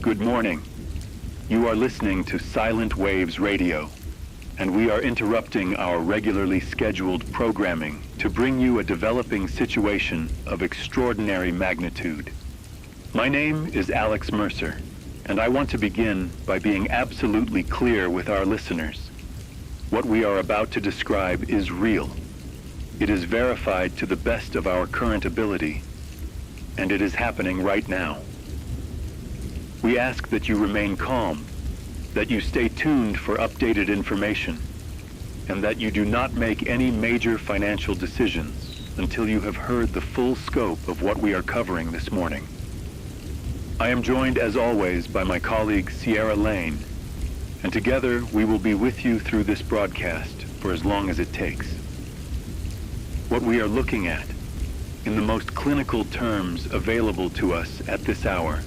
Good morning. You are listening to Silent Waves Radio, and we are interrupting our regularly scheduled programming to bring you a developing situation of extraordinary magnitude. My name is Alex Mercer, and I want to begin by being absolutely clear with our listeners. What we are about to describe is real. It is verified to the best of our current ability, and it is happening right now. We ask that you remain calm, that you stay tuned for updated information, and that you do not make any major financial decisions until you have heard the full scope of what we are covering this morning. I am joined, as always, by my colleague Sierra Lane, and together we will be with you through this broadcast for as long as it takes. What we are looking at, in the most clinical terms available to us at this hour,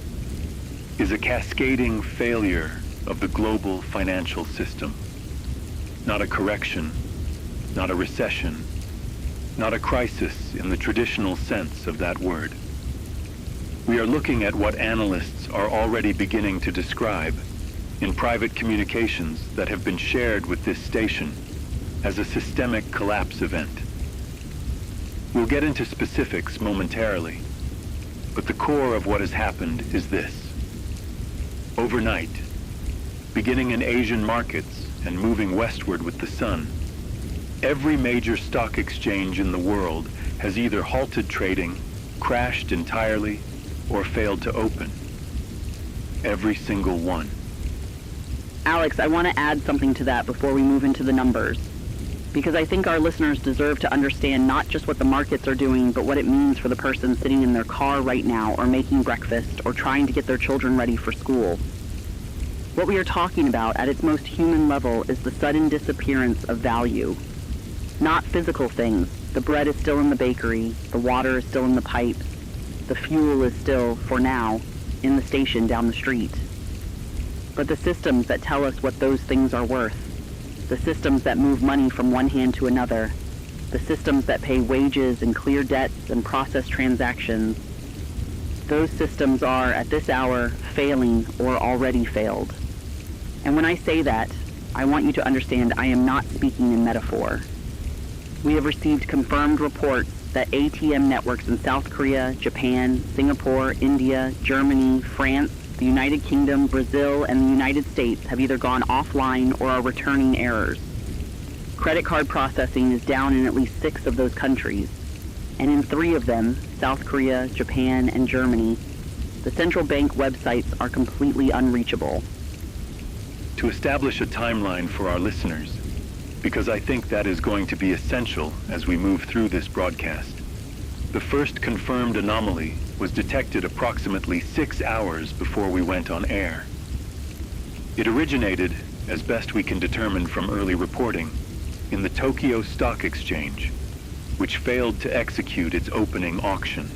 is a cascading failure of the global financial system. Not a correction, not a recession, not a crisis in the traditional sense of that word. We are looking at what analysts are already beginning to describe in private communications that have been shared with this station as a systemic collapse event. We'll get into specifics momentarily, but the core of what has happened is this. Overnight, beginning in Asian markets and moving westward with the sun, every major stock exchange in the world has either halted trading, crashed entirely, or failed to open. Every single one. Alex, I want to add something to that before we move into the numbers, because I think our listeners deserve to understand not just what the markets are doing, but what it means for the person sitting in their car right now or making breakfast or trying to get their children ready for school. What we are talking about at its most human level is the sudden disappearance of value. Not physical things. The bread is still in the bakery, the water is still in the pipes, the fuel is still, for now, in the station down the street. But the systems that tell us what those things are worth, the systems that move money from one hand to another, the systems that pay wages and clear debts and process transactions, those systems are, at this hour, failing or already failed. And when I say that, I want you to understand I am not speaking in metaphor. We have received confirmed reports that ATM networks in South Korea, Japan, Singapore, India, Germany, France, the United Kingdom, Brazil, and the United States have either gone offline or are returning errors. Credit card processing is down in at least 6 of those countries, and in 3 of them, South Korea, Japan, and Germany, the central bank websites are completely unreachable. To establish a timeline for our listeners, because I think that is going to be essential as we move through this broadcast. The first confirmed anomaly was detected approximately 6 hours before we went on air. It originated, as best we can determine from early reporting, in the Tokyo Stock Exchange, which failed to execute its opening auction.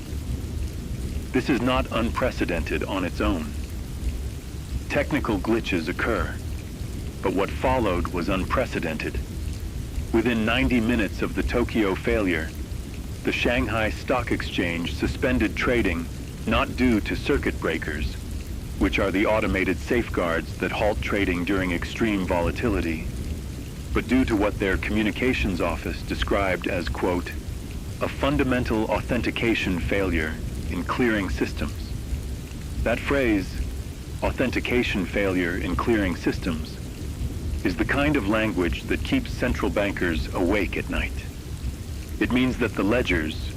This is not unprecedented on its own. Technical glitches occur, but what followed was unprecedented. Within 90 minutes of the Tokyo failure, the Shanghai Stock Exchange suspended trading not due to circuit breakers, which are the automated safeguards that halt trading during extreme volatility, but due to what their communications office described as, quote, a fundamental authentication failure in clearing systems. That phrase, authentication failure in clearing systems, is the kind of language that keeps central bankers awake at night. It means that the ledgers,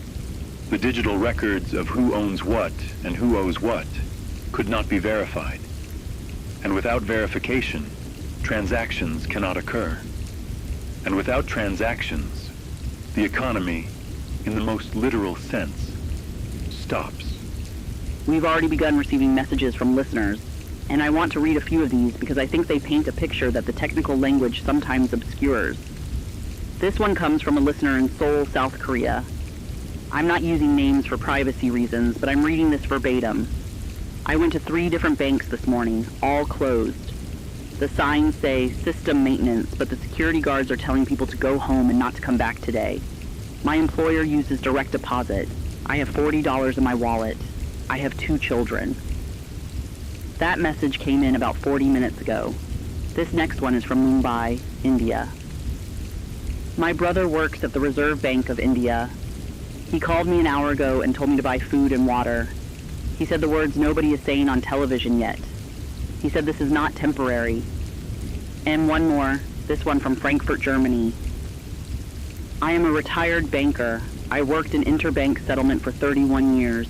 the digital records of who owns what and who owes what, could not be verified. And without verification, transactions cannot occur. And without transactions, the economy, in the most literal sense, stops. We've already begun receiving messages from listeners, and I want to read a few of these because I think they paint a picture that the technical language sometimes obscures. This one comes from a listener in Seoul, South Korea. I'm not using names for privacy reasons, but I'm reading this verbatim. I went to 3 different banks this morning, all closed. The signs say system maintenance, but the security guards are telling people to go home and not to come back today. My employer uses direct deposit. I have $40 in my wallet. I have 2 children. That message came in about 40 minutes ago. This next one is from Mumbai, India. My brother works at the Reserve Bank of India. He called me an hour ago and told me to buy food and water. He said the words nobody is saying on television yet. He said this is not temporary. And one more, this one from Frankfurt, Germany. I am a retired banker. I worked in interbank settlement for 31 years.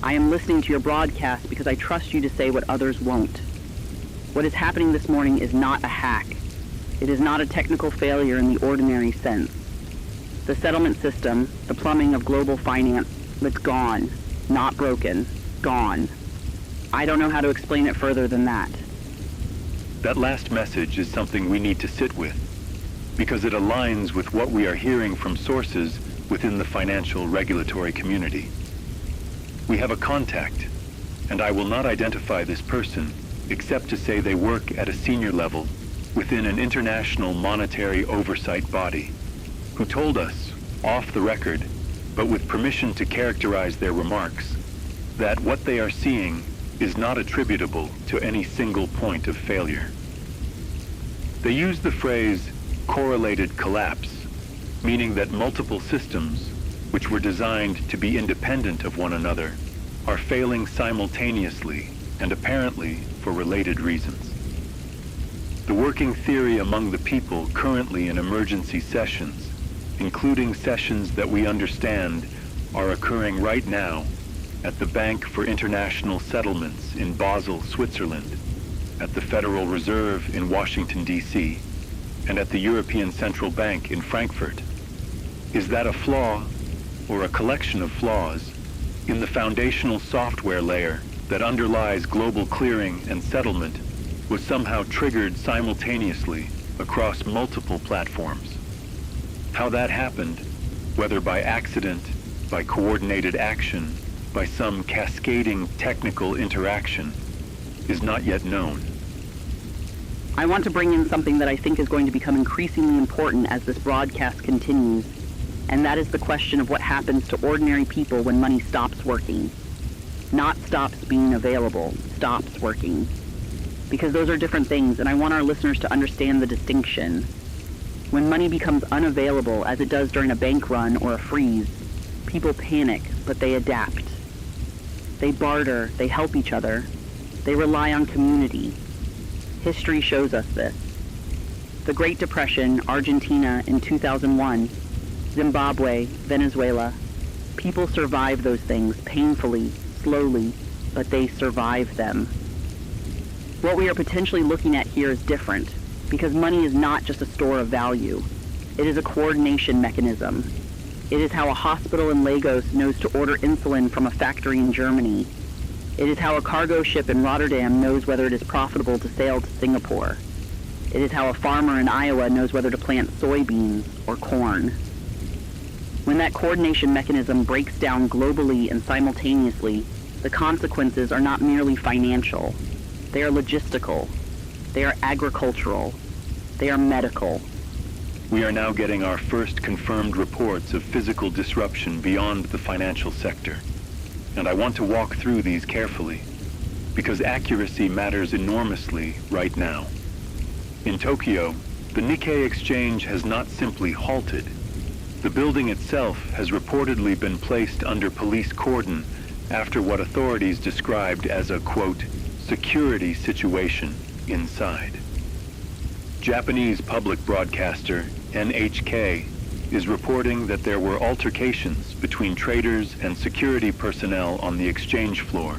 I am listening to your broadcast because I trust you to say what others won't. What is happening this morning is not a hack. It is not a technical failure in the ordinary sense. The settlement system, the plumbing of global finance, it's gone. Not broken. Gone. I don't know how to explain it further than that. That last message is something we need to sit with, because it aligns with what we are hearing from sources within the financial regulatory community. We have a contact, and I will not identify this person except to say they work at a senior level within an international monetary oversight body, who told us, off the record, but with permission to characterize their remarks, that what they are seeing is not attributable to any single point of failure. They use the phrase correlated collapse, meaning that multiple systems, which were designed to be independent of one another, are failing simultaneously and apparently for related reasons. The working theory among the people currently in emergency sessions, including sessions that we understand are occurring right now at the Bank for International Settlements in Basel, Switzerland, at the Federal Reserve in Washington, D.C., and at the European Central Bank in Frankfurt, is that a flaw, or a collection of flaws, in the foundational software layer that underlies global clearing and settlement was somehow triggered simultaneously across multiple platforms. How that happened, whether by accident, by coordinated action, by some cascading technical interaction, is not yet known. I want to bring in something that I think is going to become increasingly important as this broadcast continues, and that is the question of what happens to ordinary people when money stops working. Not stops being available, stops working. Because those are different things, and I want our listeners to understand the distinction. When money becomes unavailable, as it does during a bank run or a freeze, people panic, but they adapt. They barter, they help each other. They rely on community. History shows us this. The Great Depression, Argentina in 2001, Zimbabwe, Venezuela. People survive those things painfully, slowly, but they survive them. What we are potentially looking at here is different, because money is not just a store of value. It is a coordination mechanism. It is how a hospital in Lagos knows to order insulin from a factory in Germany. It is how a cargo ship in Rotterdam knows whether it is profitable to sail to Singapore. It is how a farmer in Iowa knows whether to plant soybeans or corn. When that coordination mechanism breaks down globally and simultaneously, the consequences are not merely financial. They are logistical. They are agricultural. They are medical. We are now getting our first confirmed reports of physical disruption beyond the financial sector. And I want to walk through these carefully, because accuracy matters enormously right now. In Tokyo, the Nikkei exchange has not simply halted. The building itself has reportedly been placed under police cordon after what authorities described as a, quote, security situation inside. Japanese public broadcaster NHK is reporting that there were altercations between traders and security personnel on the exchange floor,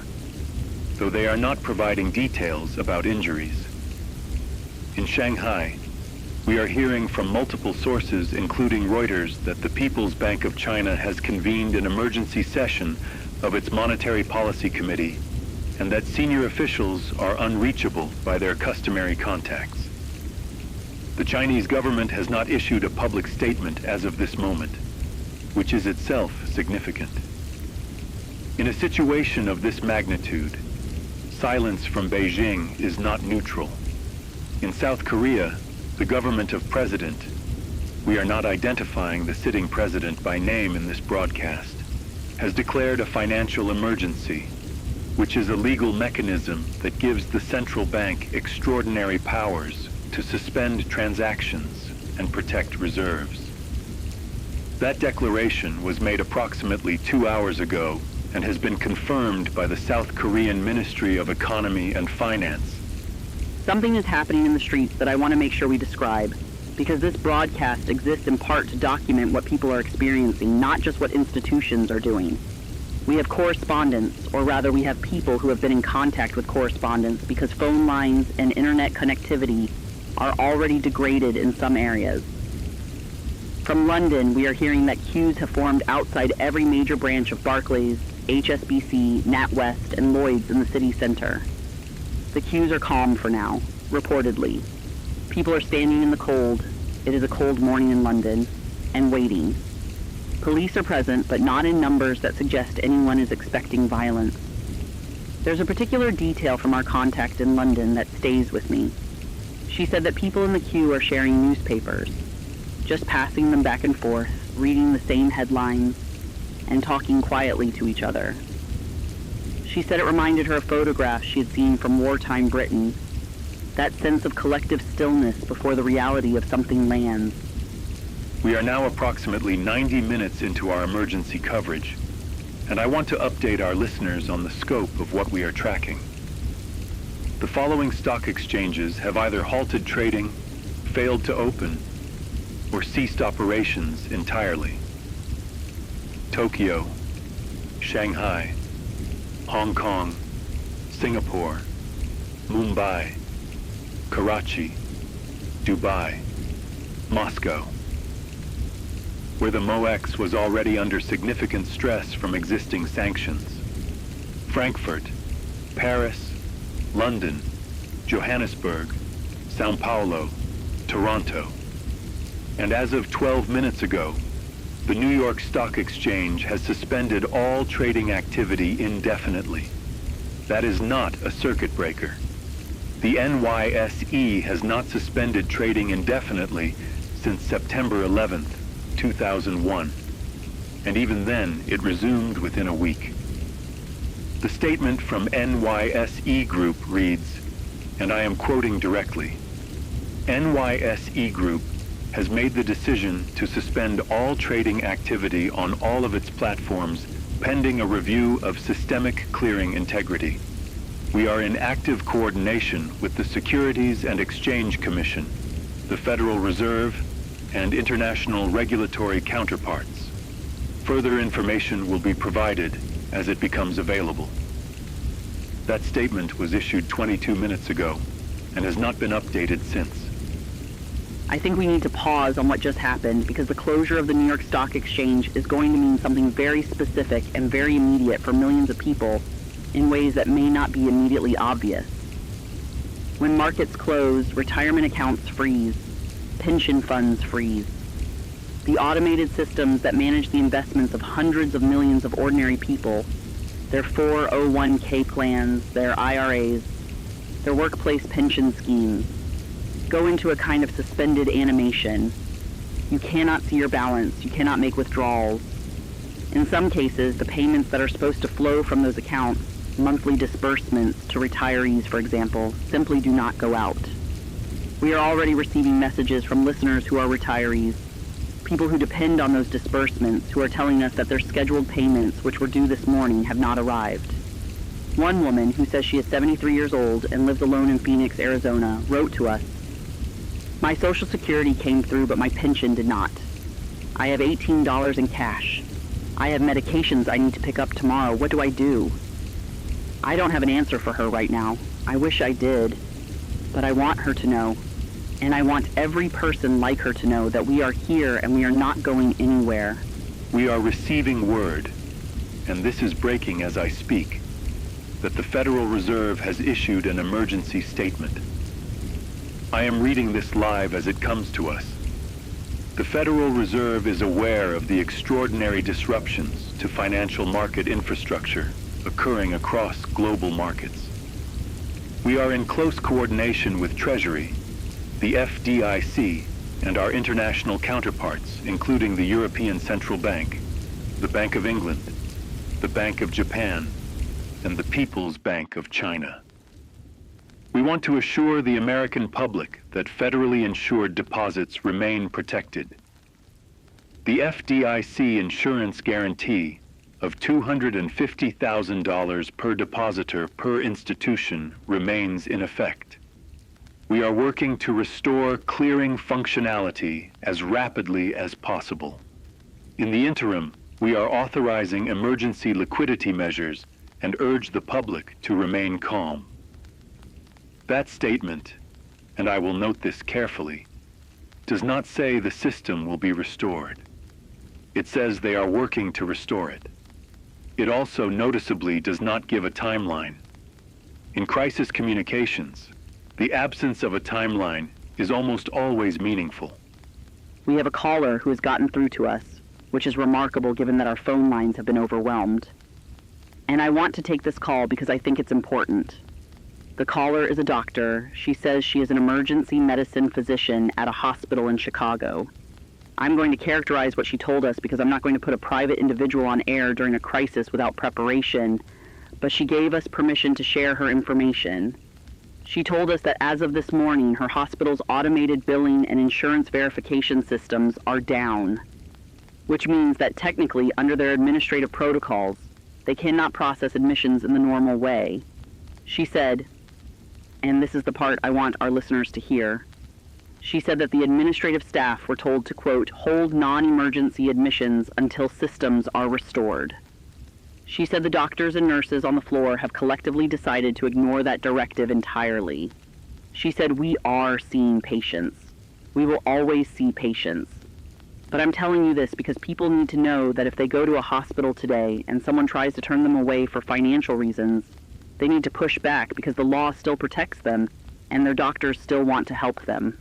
though they are not providing details about injuries. In Shanghai, we are hearing from multiple sources, including Reuters, that the People's Bank of China has convened an emergency session of its Monetary Policy Committee, and that senior officials are unreachable by their customary contacts. The Chinese government has not issued a public statement as of this moment, which is itself significant. In a situation of this magnitude, silence from Beijing is not neutral. In South Korea, the government of President, we are not identifying the sitting president by name in this broadcast, has declared a financial emergency, which is a legal mechanism that gives the central bank extraordinary powers to suspend transactions and protect reserves. That declaration was made approximately 2 hours ago and has been confirmed by the South Korean Ministry of Economy and Finance. Something is happening in the streets that I want to make sure we describe, because this broadcast exists in part to document what people are experiencing, not just what institutions are doing. We have correspondents, or rather we have people who have been in contact with correspondents because phone lines and internet connectivity are already degraded in some areas. From London, we are hearing that queues have formed outside every major branch of Barclays, HSBC, NatWest, and Lloyd's in the city center. The queues are calm for now, reportedly. People are standing in the cold. It is a cold morning in London, and waiting. Police are present, but not in numbers that suggest anyone is expecting violence. There's a particular detail from our contact in London that stays with me. She said that people in the queue are sharing newspapers, just passing them back and forth, reading the same headlines, and talking quietly to each other. She said it reminded her of photographs she had seen from wartime Britain, that sense of collective stillness before the reality of something lands. We are now approximately 90 minutes into our emergency coverage, and I want to update our listeners on the scope of what we are tracking. The following stock exchanges have either halted trading, failed to open, or ceased operations entirely. Tokyo, Shanghai, Hong Kong, Singapore, Mumbai, Karachi, Dubai, Moscow, where the MOEX was already under significant stress from existing sanctions. Frankfurt, Paris, London, Johannesburg, Sao Paulo, Toronto. And as of 12 minutes ago, the New York Stock Exchange has suspended all trading activity indefinitely. That is not a circuit breaker. The NYSE has not suspended trading indefinitely since September 11th, 2001. And even then, it resumed within a week. The statement from NYSE Group reads, and I am quoting directly, NYSE Group has made the decision to suspend all trading activity on all of its platforms pending a review of systemic clearing integrity. We are in active coordination with the Securities and Exchange Commission, the Federal Reserve, and international regulatory counterparts. Further information will be provided as it becomes available. That statement was issued 22 minutes ago and has not been updated since. I think we need to pause on what just happened because the closure of the New York Stock Exchange is going to mean something very specific and very immediate for millions of people in ways that may not be immediately obvious. When markets close, retirement accounts freeze, pension funds freeze. The automated systems that manage the investments of hundreds of millions of ordinary people, their 401k plans, their IRAs, their workplace pension schemes, go into a kind of suspended animation. You cannot see your balance. You cannot make withdrawals. In some cases, the payments that are supposed to flow from those accounts, monthly disbursements to retirees, for example, simply do not go out. We are already receiving messages from listeners who are retirees, people who depend on those disbursements, who are telling us that their scheduled payments, which were due this morning, have not arrived. One woman, who says she is 73 years old and lives alone in Phoenix, Arizona, wrote to us, "My Social Security came through, but my pension did not. I have $18 in cash. I have medications I need to pick up tomorrow. What do I do?" I don't have an answer for her right now. I wish I did. But I want her to know. And I want every person like her to know that we are here and we are not going anywhere. We are receiving word, and this is breaking as I speak, that the Federal Reserve has issued an emergency statement. I am reading this live as it comes to us. The Federal Reserve is aware of the extraordinary disruptions to financial market infrastructure occurring across global markets. We are in close coordination with Treasury, the FDIC, and our international counterparts, including the European Central Bank, the Bank of England, the Bank of Japan, and the People's Bank of China. We want to assure the American public that federally insured deposits remain protected. The FDIC insurance guarantee of $250,000 per depositor per institution remains in effect. We are working to restore clearing functionality as rapidly as possible. In the interim, we are authorizing emergency liquidity measures and urge the public to remain calm. That statement, and I will note this carefully, does not say the system will be restored. It says they are working to restore it. It also noticeably does not give a timeline. In crisis communications, the absence of a timeline is almost always meaningful. We have a caller who has gotten through to us, which is remarkable given that our phone lines have been overwhelmed. And I want to take this call because I think it's important. The caller is a doctor. She says she is an emergency medicine physician at a hospital in Chicago. I'm going to characterize what she told us because I'm not going to put a private individual on air during a crisis without preparation, but she gave us permission to share her information. She told us that as of this morning, her hospital's automated billing and insurance verification systems are down, which means that technically, under their administrative protocols, they cannot process admissions in the normal way. She said, and this is the part I want our listeners to hear, she said that the administrative staff were told to, quote, hold non-emergency admissions until systems are restored. She said the doctors and nurses on the floor have collectively decided to ignore that directive entirely. She said we are seeing patients. We will always see patients. But I'm telling you this because people need to know that if they go to a hospital today and someone tries to turn them away for financial reasons, they need to push back because the law still protects them and their doctors still want to help them.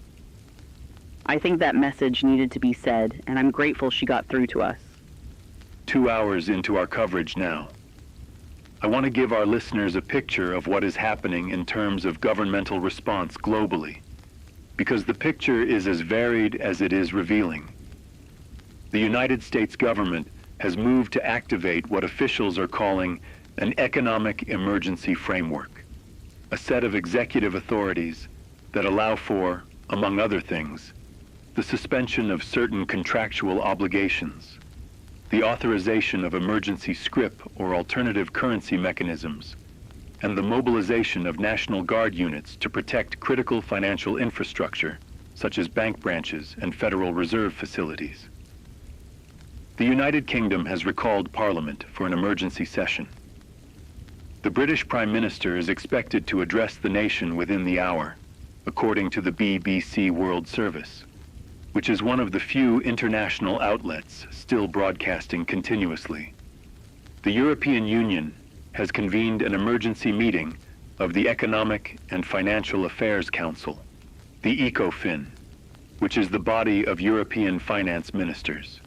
I think that message needed to be said, and I'm grateful she got through to us. 2 hours into our coverage now. I want to give our listeners a picture of what is happening in terms of governmental response globally, because the picture is as varied as it is revealing. The United States government has moved to activate what officials are calling an economic emergency framework, a set of executive authorities that allow for, among other things, the suspension of certain contractual obligations, the authorization of emergency scrip or alternative currency mechanisms, and the mobilization of National Guard units to protect critical financial infrastructure, such as bank branches and Federal Reserve facilities. The United Kingdom has recalled Parliament for an emergency session. The British Prime Minister is expected to address the nation within the hour, according to the BBC World Service, which is one of the few international outlets still broadcasting continuously. The European Union has convened an emergency meeting of the Economic and Financial Affairs Council, the ECOFIN, which is the body of European finance ministers.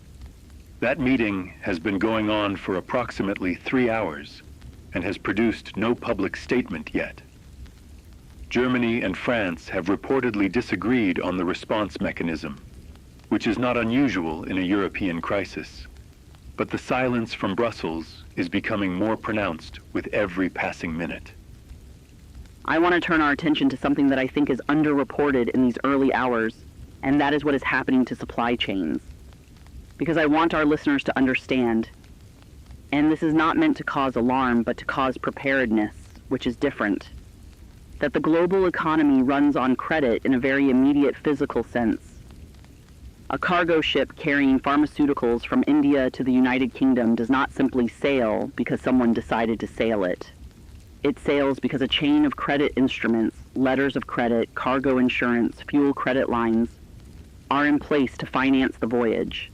That meeting has been going on for approximately 3 hours and has produced no public statement yet. Germany and France have reportedly disagreed on the response mechanism, which is not unusual in a European crisis. But the silence from Brussels is becoming more pronounced with every passing minute. I want to turn our attention to something that I think is underreported in these early hours, and that is what is happening to supply chains. Because I want our listeners to understand, and this is not meant to cause alarm, but to cause preparedness, which is different, that the global economy runs on credit in a very immediate physical sense. A cargo ship carrying pharmaceuticals from India to the United Kingdom does not simply sail because someone decided to sail it. It sails because a chain of credit instruments, letters of credit, cargo insurance, fuel credit lines, are in place to finance the voyage.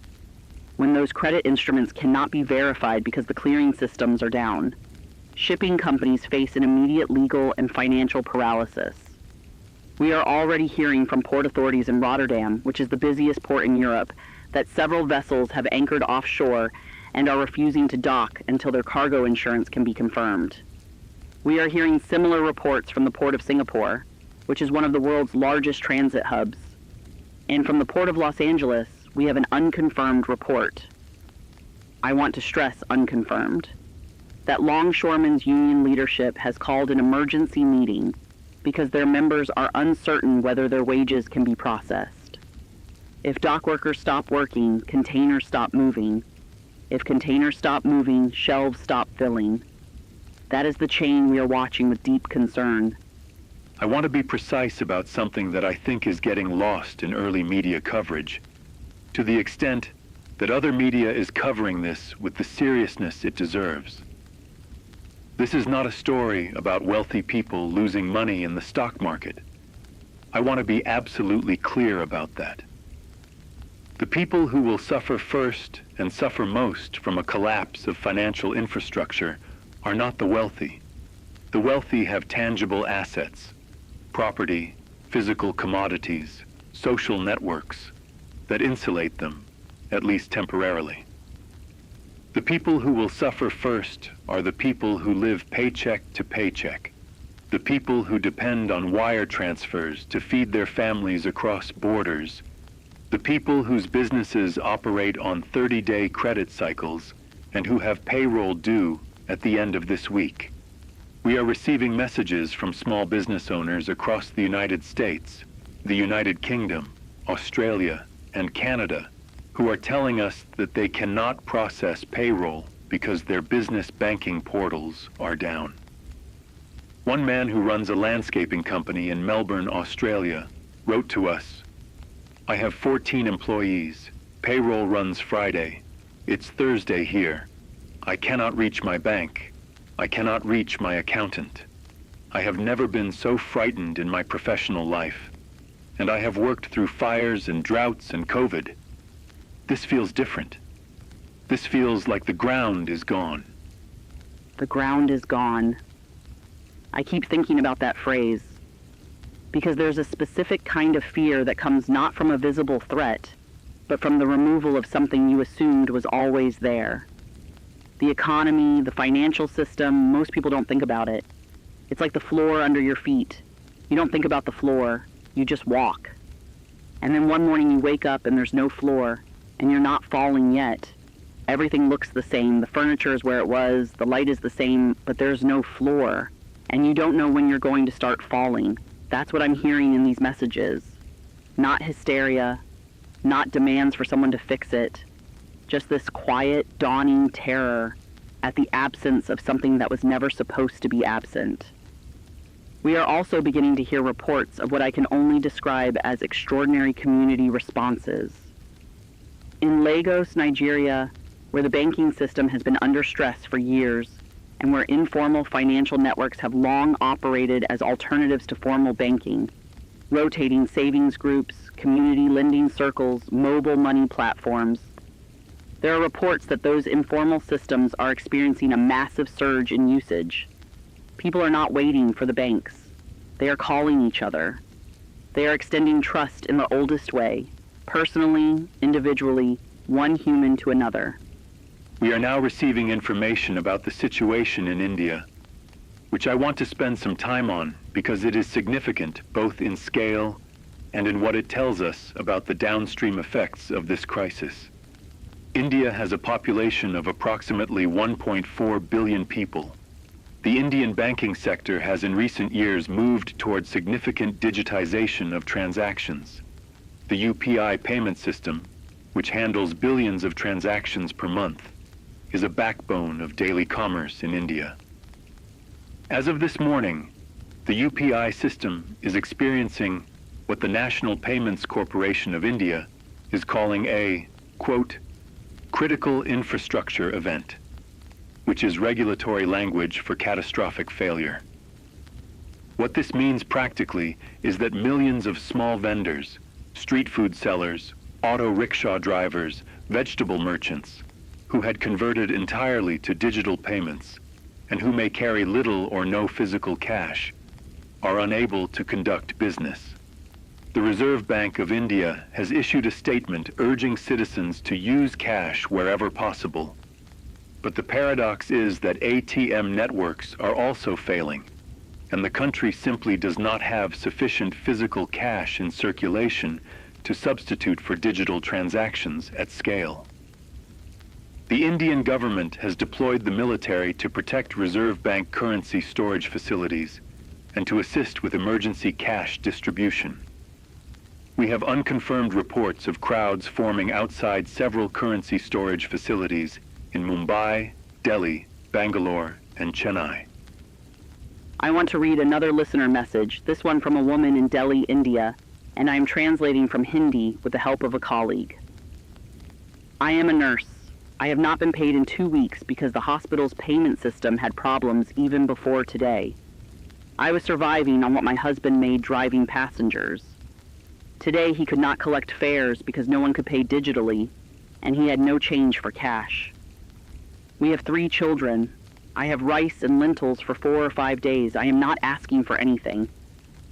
When those credit instruments cannot be verified because the clearing systems are down, shipping companies face an immediate legal and financial paralysis. We are already hearing from port authorities in Rotterdam, which is the busiest port in Europe, that several vessels have anchored offshore and are refusing to dock until their cargo insurance can be confirmed. We are hearing similar reports from the Port of Singapore, which is one of the world's largest transit hubs. And from the Port of Los Angeles, we have an unconfirmed report. I want to stress unconfirmed. that Longshoremen's union leadership has called an emergency meeting because their members are uncertain whether their wages can be processed. If dock workers stop working, containers stop moving. If containers stop moving, shelves stop filling. That is the chain we are watching with deep concern. I want to be precise about something that I think is getting lost in early media coverage, to the extent that other media is covering this with the seriousness it deserves. This is not a story about wealthy people losing money in the stock market. I want to be absolutely clear about that. The people who will suffer first and suffer most from a collapse of financial infrastructure are not the wealthy. The wealthy have tangible assets, property, physical commodities, social networks that insulate them, at least temporarily. The people who will suffer first are the people who live paycheck to paycheck, the people who depend on wire transfers to feed their families across borders, the people whose businesses operate on 30-day credit cycles and who have payroll due at the end of this week. We are receiving messages from small business owners across the United States, the United Kingdom, Australia, and Canada, who are telling us that they cannot process payroll because their business banking portals are down. One man who runs a landscaping company in Melbourne, Australia, wrote to us, "I have 14 employees. Payroll runs Friday. It's Thursday here. I cannot reach my bank. I cannot reach my accountant. I have never been so frightened in my professional life. And I have worked through fires and droughts and COVID. This feels different. This feels like the ground is gone." The ground is gone. I keep thinking about that phrase, because there's a specific kind of fear that comes not from a visible threat, but from the removal of something you assumed was always there. The economy, the financial system, most people don't think about it. It's like the floor under your feet. You don't think about the floor, you just walk. And then one morning you wake up and there's no floor, and you're not falling yet. Everything looks the same, the furniture is where it was, the light is the same, but there's no floor, and you don't know when you're going to start falling. That's what I'm hearing in these messages. Not hysteria, not demands for someone to fix it, just this quiet, dawning terror at the absence of something that was never supposed to be absent. We are also beginning to hear reports of what I can only describe as extraordinary community responses. In Lagos, Nigeria, where the banking system has been under stress for years, and where informal financial networks have long operated as alternatives to formal banking, rotating savings groups, community lending circles, mobile money platforms. There are reports that those informal systems are experiencing a massive surge in usage. People are not waiting for the banks. They are calling each other. They are extending trust in the oldest way, personally, individually, one human to another. We are now receiving information about the situation in India, which I want to spend some time on because it is significant both in scale and in what it tells us about the downstream effects of this crisis. India has a population of approximately 1.4 billion people. The Indian banking sector has in recent years moved toward significant digitization of transactions. The UPI payment system, which handles billions of transactions per month, is a backbone of daily commerce in India. As of this morning, the UPI system is experiencing what the National Payments Corporation of India is calling a, quote, critical infrastructure event, which is regulatory language for catastrophic failure. What this means practically is that millions of small vendors, street food sellers, auto rickshaw drivers, vegetable merchants, who had converted entirely to digital payments and who may carry little or no physical cash, are unable to conduct business. The Reserve Bank of India has issued a statement urging citizens to use cash wherever possible. But the paradox is that ATM networks are also failing, and the country simply does not have sufficient physical cash in circulation to substitute for digital transactions at scale. The Indian government has deployed the military to protect Reserve Bank currency storage facilities and to assist with emergency cash distribution. We have unconfirmed reports of crowds forming outside several currency storage facilities in Mumbai, Delhi, Bangalore, and Chennai. I want to read another listener message, this one from a woman in Delhi, India, and I am translating from Hindi with the help of a colleague. I am a nurse. I have not been paid in 2 weeks because the hospital's payment system had problems even before today. I was surviving on what my husband made driving passengers. Today he could not collect fares because no one could pay digitally, and he had no change for cash. We have 3 children. I have rice and lentils for 4 or 5 days. I am not asking for anything.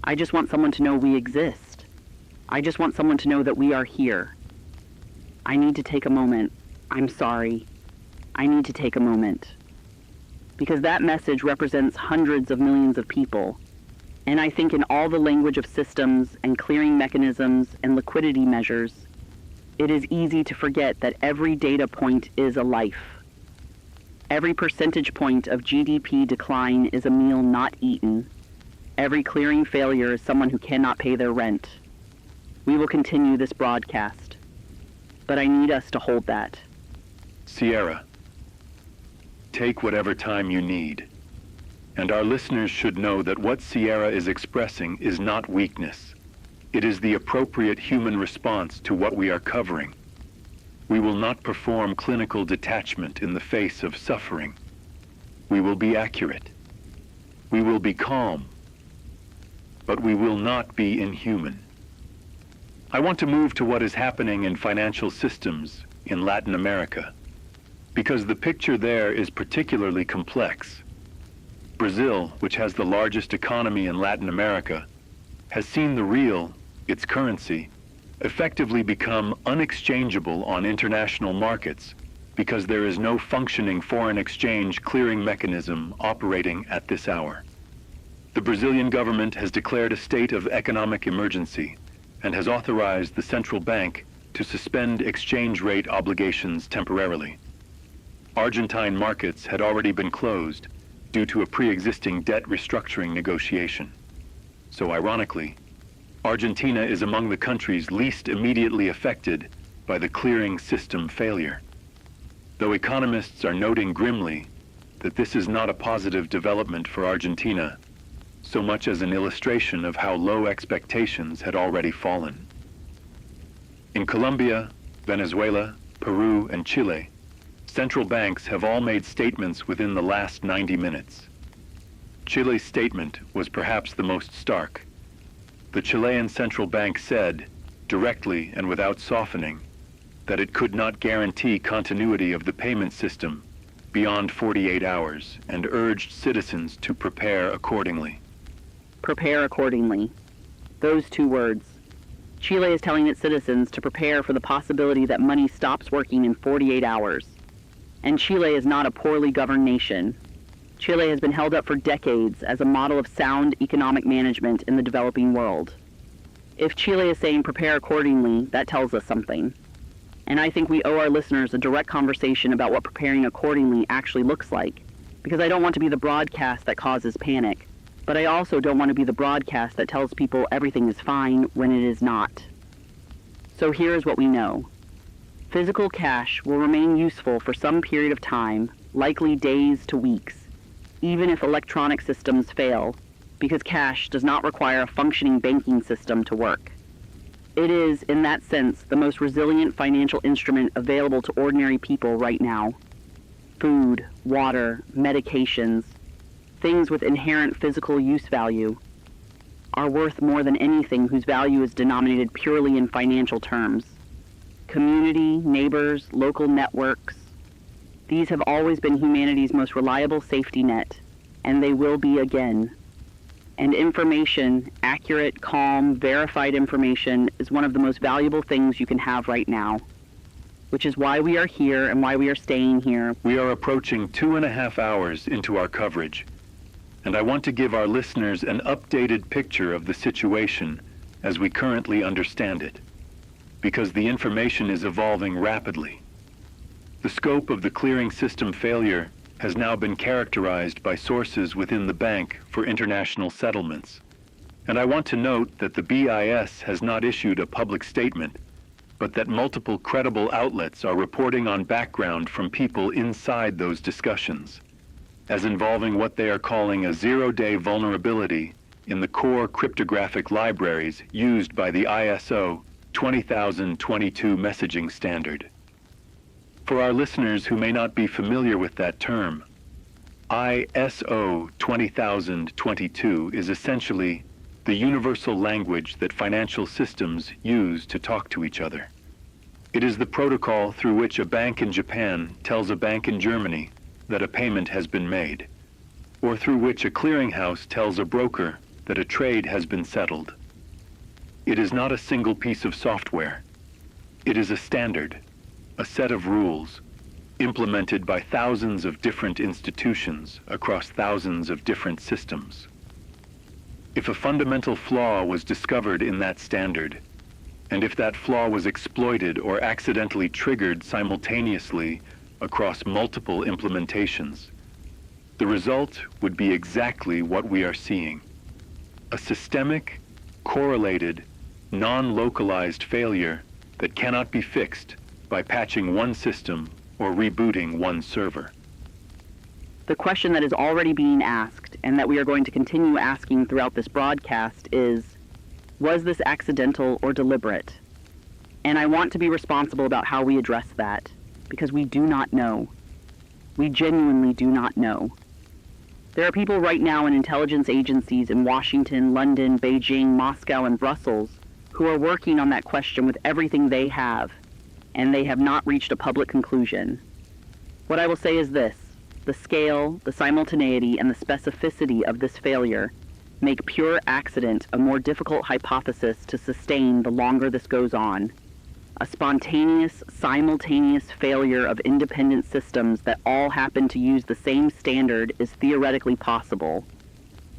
I just want someone to know we exist. I just want someone to know that we are here. I need to take a moment. I'm sorry. I need to take a moment. Because that message represents hundreds of millions of people. And I think in all the language of systems and clearing mechanisms and liquidity measures, it is easy to forget that every data point is a life. Every percentage point of GDP decline is a meal not eaten. Every clearing failure is someone who cannot pay their rent. We will continue this broadcast, but I need us to hold that. Sierra, take whatever time you need. And our listeners should know that what Sierra is expressing is not weakness. It is the appropriate human response to what we are covering. We will not perform clinical detachment in the face of suffering. We will be accurate. We will be calm. But we will not be inhuman. I want to move to what is happening in financial systems in Latin America, because the picture there is particularly complex. Brazil, which has the largest economy in Latin America, has seen the real, its currency, effectively become unexchangeable on international markets because there is no functioning foreign exchange clearing mechanism operating at this hour. The Brazilian government has declared a state of economic emergency and has authorized the central bank to suspend exchange rate obligations temporarily. Argentine markets had already been closed due to a pre-existing debt restructuring negotiation. So ironically, Argentina is among the countries least immediately affected by the clearing system failure. Though economists are noting grimly that this is not a positive development for Argentina, so much as an illustration of how low expectations had already fallen. In Colombia, Venezuela, Peru, and Chile, central banks have all made statements within the last 90 minutes. Chile's statement was perhaps the most stark. The Chilean central bank said, directly and without softening, that it could not guarantee continuity of the payment system beyond 48 hours and urged citizens to prepare accordingly. Prepare accordingly. Those 2 words. Chile is telling its citizens to prepare for the possibility that money stops working in 48 hours. And Chile is not a poorly governed nation. Chile has been held up for decades as a model of sound economic management in the developing world. If Chile is saying prepare accordingly, that tells us something. And I think we owe our listeners a direct conversation about what preparing accordingly actually looks like, because I don't want to be the broadcast that causes panic, but I also don't want to be the broadcast that tells people everything is fine when it is not. So here's what we know. Physical cash will remain useful for some period of time, likely days to weeks, even if electronic systems fail, because cash does not require a functioning banking system to work. It is, in that sense, the most resilient financial instrument available to ordinary people right now. Food, water, medications, things with inherent physical use value, are worth more than anything whose value is denominated purely in financial terms. Community, neighbors, local networks, these have always been humanity's most reliable safety net, and they will be again. And information, accurate, calm, verified information, is one of the most valuable things you can have right now, which is why we are here and why we are staying here. We are approaching 2.5 hours into our coverage, and I want to give our listeners an updated picture of the situation as we currently understand it, because the information is evolving rapidly. The scope of the clearing system failure has now been characterized by sources within the bank for international settlements. And I want to note that the BIS has not issued a public statement, but that multiple credible outlets are reporting on background from people inside those discussions, as involving what they are calling a zero-day vulnerability in the core cryptographic libraries used by the ISO 20022 messaging standard. For our listeners who may not be familiar with that term, ISO 20022 is essentially the universal language that financial systems use to talk to each other. It is the protocol through which a bank in Japan tells a bank in Germany that a payment has been made, or through which a clearinghouse tells a broker that a trade has been settled. It is not a single piece of software. It is a standard, a set of rules, implemented by thousands of different institutions across thousands of different systems. If a fundamental flaw was discovered in that standard, and if that flaw was exploited or accidentally triggered simultaneously across multiple implementations, the result would be exactly what we are seeing: a systemic, correlated, non-localized failure that cannot be fixed by patching one system or rebooting one server. The question that is already being asked, and that we are going to continue asking throughout this broadcast, is, was this accidental or deliberate? And I want to be responsible about how we address that, because we do not know. We genuinely do not know. There are people right now in intelligence agencies in Washington, London, Beijing, Moscow, and Brussels who are working on that question with everything they have, and they have not reached a public conclusion. What I will say is this: the scale, the simultaneity, and the specificity of this failure make pure accident a more difficult hypothesis to sustain the longer this goes on. A spontaneous, simultaneous failure of independent systems that all happen to use the same standard is theoretically possible.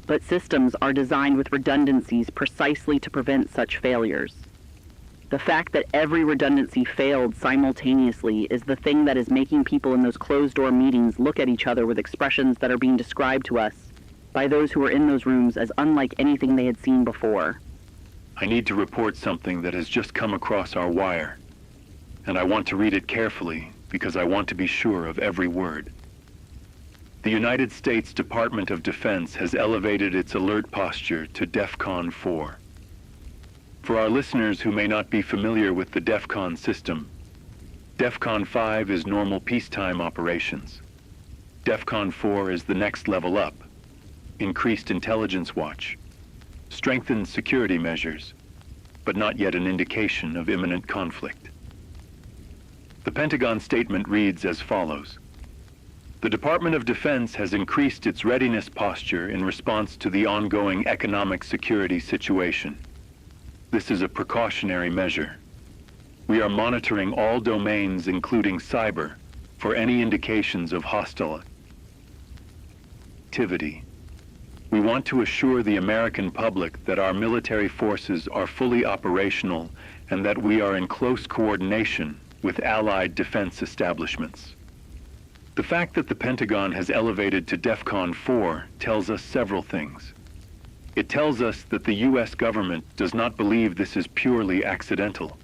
But systems are designed with redundancies precisely to prevent such failures. The fact that every redundancy failed simultaneously is the thing that is making people in those closed-door meetings look at each other with expressions that are being described to us by those who are in those rooms as unlike anything they had seen before. I need to report something that has just come across our wire, and I want to read it carefully because I want to be sure of every word. The United States Department of Defense has elevated its alert posture to DEFCON 4. For our listeners who may not be familiar with the DEFCON system, DEFCON 5 is normal peacetime operations. DEFCON 4 is the next level up: increased intelligence watch, strengthened security measures, but not yet an indication of imminent conflict. The Pentagon statement reads as follows: the Department of Defense has increased its readiness posture in response to the ongoing economic security situation. This is a precautionary measure. We are monitoring all domains, including cyber, for any indications of hostile activity. We want to assure the American public that our military forces are fully operational and that we are in close coordination with allied defense establishments. The fact that the Pentagon has elevated to DEFCON 4 tells us several things. It tells us that the U.S. government does not believe this is purely accidental.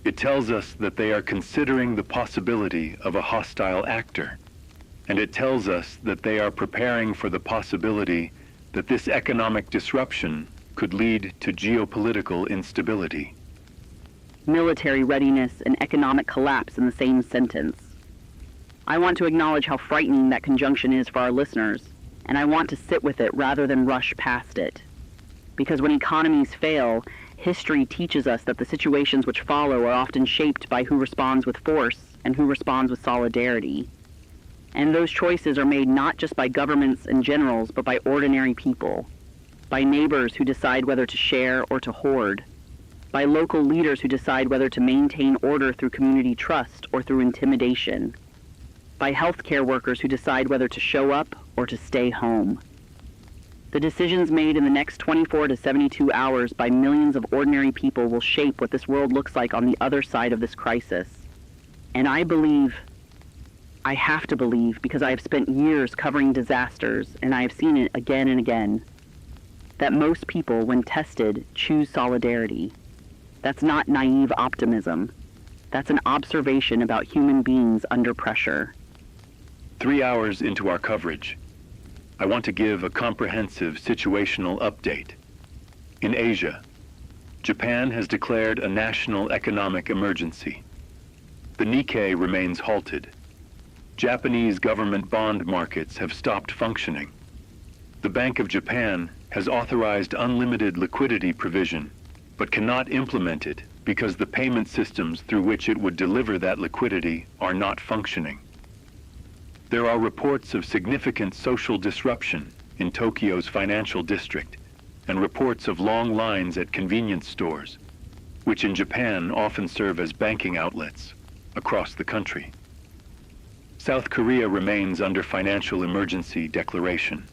It tells us that they are considering the possibility of a hostile actor. And it tells us that they are preparing for the possibility that this economic disruption could lead to geopolitical instability. Military readiness and economic collapse in the same sentence. I want to acknowledge how frightening that conjunction is for our listeners, and I want to sit with it rather than rush past it. Because when economies fail, history teaches us that the situations which follow are often shaped by who responds with force and who responds with solidarity. And those choices are made not just by governments and generals, but by ordinary people, by neighbors who decide whether to share or to hoard, by local leaders who decide whether to maintain order through community trust or through intimidation, by healthcare workers who decide whether to show up or to stay home. The decisions made in the next 24 to 72 hours by millions of ordinary people will shape what this world looks like on the other side of this crisis. And I believe I have to believe, because I have spent years covering disasters and I have seen it again and again, that most people, when tested, choose solidarity. That's not naive optimism. That's an observation about human beings under pressure. 3 hours into our coverage, I want to give a comprehensive situational update. In Asia, Japan has declared a national economic emergency. The Nikkei remains halted. Japanese government bond markets have stopped functioning. The Bank of Japan has authorized unlimited liquidity provision, but cannot implement it because the payment systems through which it would deliver that liquidity are not functioning. There are reports of significant social disruption in Tokyo's financial district, and reports of long lines at convenience stores, which in Japan often serve as banking outlets across the country. South Korea remains under financial emergency declaration.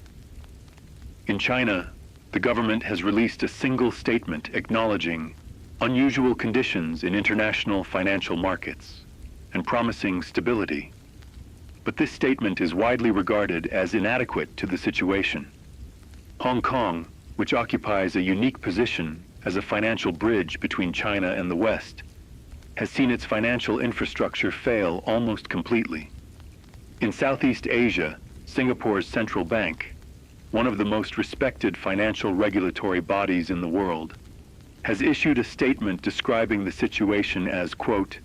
In China, the government has released a single statement acknowledging unusual conditions in international financial markets and promising stability. But this statement is widely regarded as inadequate to the situation. Hong Kong, which occupies a unique position as a financial bridge between China and the West, has seen its financial infrastructure fail almost completely. In Southeast Asia, Singapore's central bank, one of the most respected financial regulatory bodies in the world, has issued a statement describing the situation as, quote,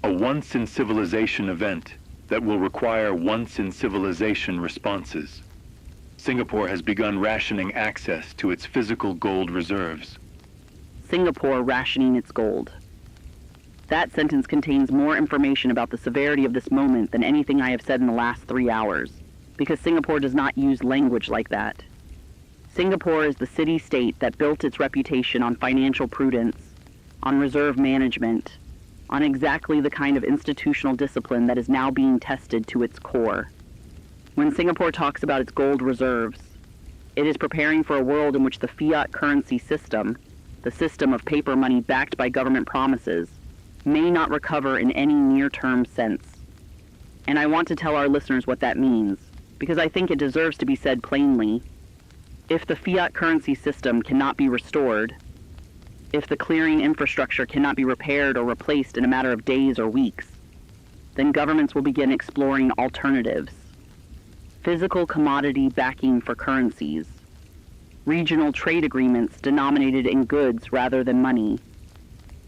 a once-in-civilization event that will require once-in-civilization responses. Singapore has begun rationing access to its physical gold reserves. Singapore rationing its gold. That sentence contains more information about the severity of this moment than anything I have said in the last 3 hours, because Singapore does not use language like that. Singapore is the city-state that built its reputation on financial prudence, on reserve management, on exactly the kind of institutional discipline that is now being tested to its core. When Singapore talks about its gold reserves, it is preparing for a world in which the fiat currency system, the system of paper money backed by government promises, may not recover in any near-term sense. And I want to tell our listeners what that means, because I think it deserves to be said plainly. If the fiat currency system cannot be restored, if the clearing infrastructure cannot be repaired or replaced in a matter of days or weeks, then governments will begin exploring alternatives. Physical commodity backing for currencies, regional trade agreements denominated in goods rather than money,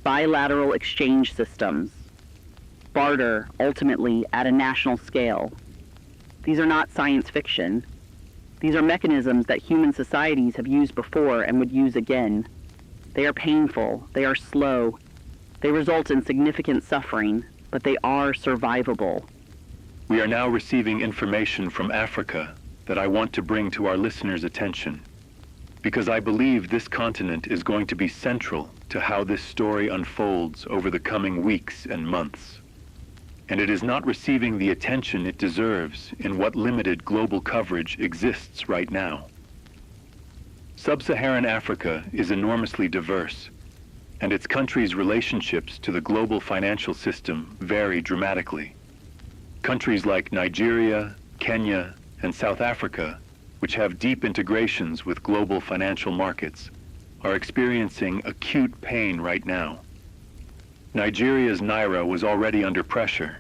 bilateral exchange systems, barter ultimately at a national scale. These are not science fiction. These are mechanisms that human societies have used before and would use again. They are painful, they are slow, they result in significant suffering, but they are survivable. We are now receiving information from Africa that I want to bring to our listeners' attention, because I believe this continent is going to be central to how this story unfolds over the coming weeks and months. And it is not receiving the attention it deserves in what limited global coverage exists right now. Sub-Saharan Africa is enormously diverse, and its countries' relationships to the global financial system vary dramatically. Countries like Nigeria, Kenya, and South Africa, which have deep integrations with global financial markets, are experiencing acute pain right now. Nigeria's naira was already under pressure,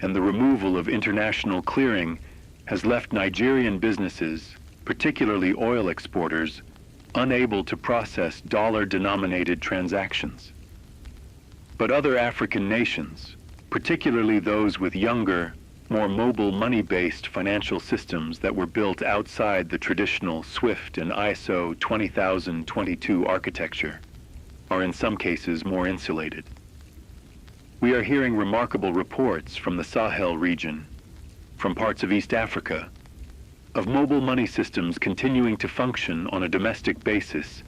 and the removal of international clearing has left Nigerian businesses, particularly oil exporters, unable to process dollar-denominated transactions. But other African nations, particularly those with younger, more mobile money-based financial systems that were built outside the traditional SWIFT and ISO 20022 architecture, are in some cases more insulated. We are hearing remarkable reports from the Sahel region, from parts of East Africa, of mobile money systems continuing to function on a domestic basis,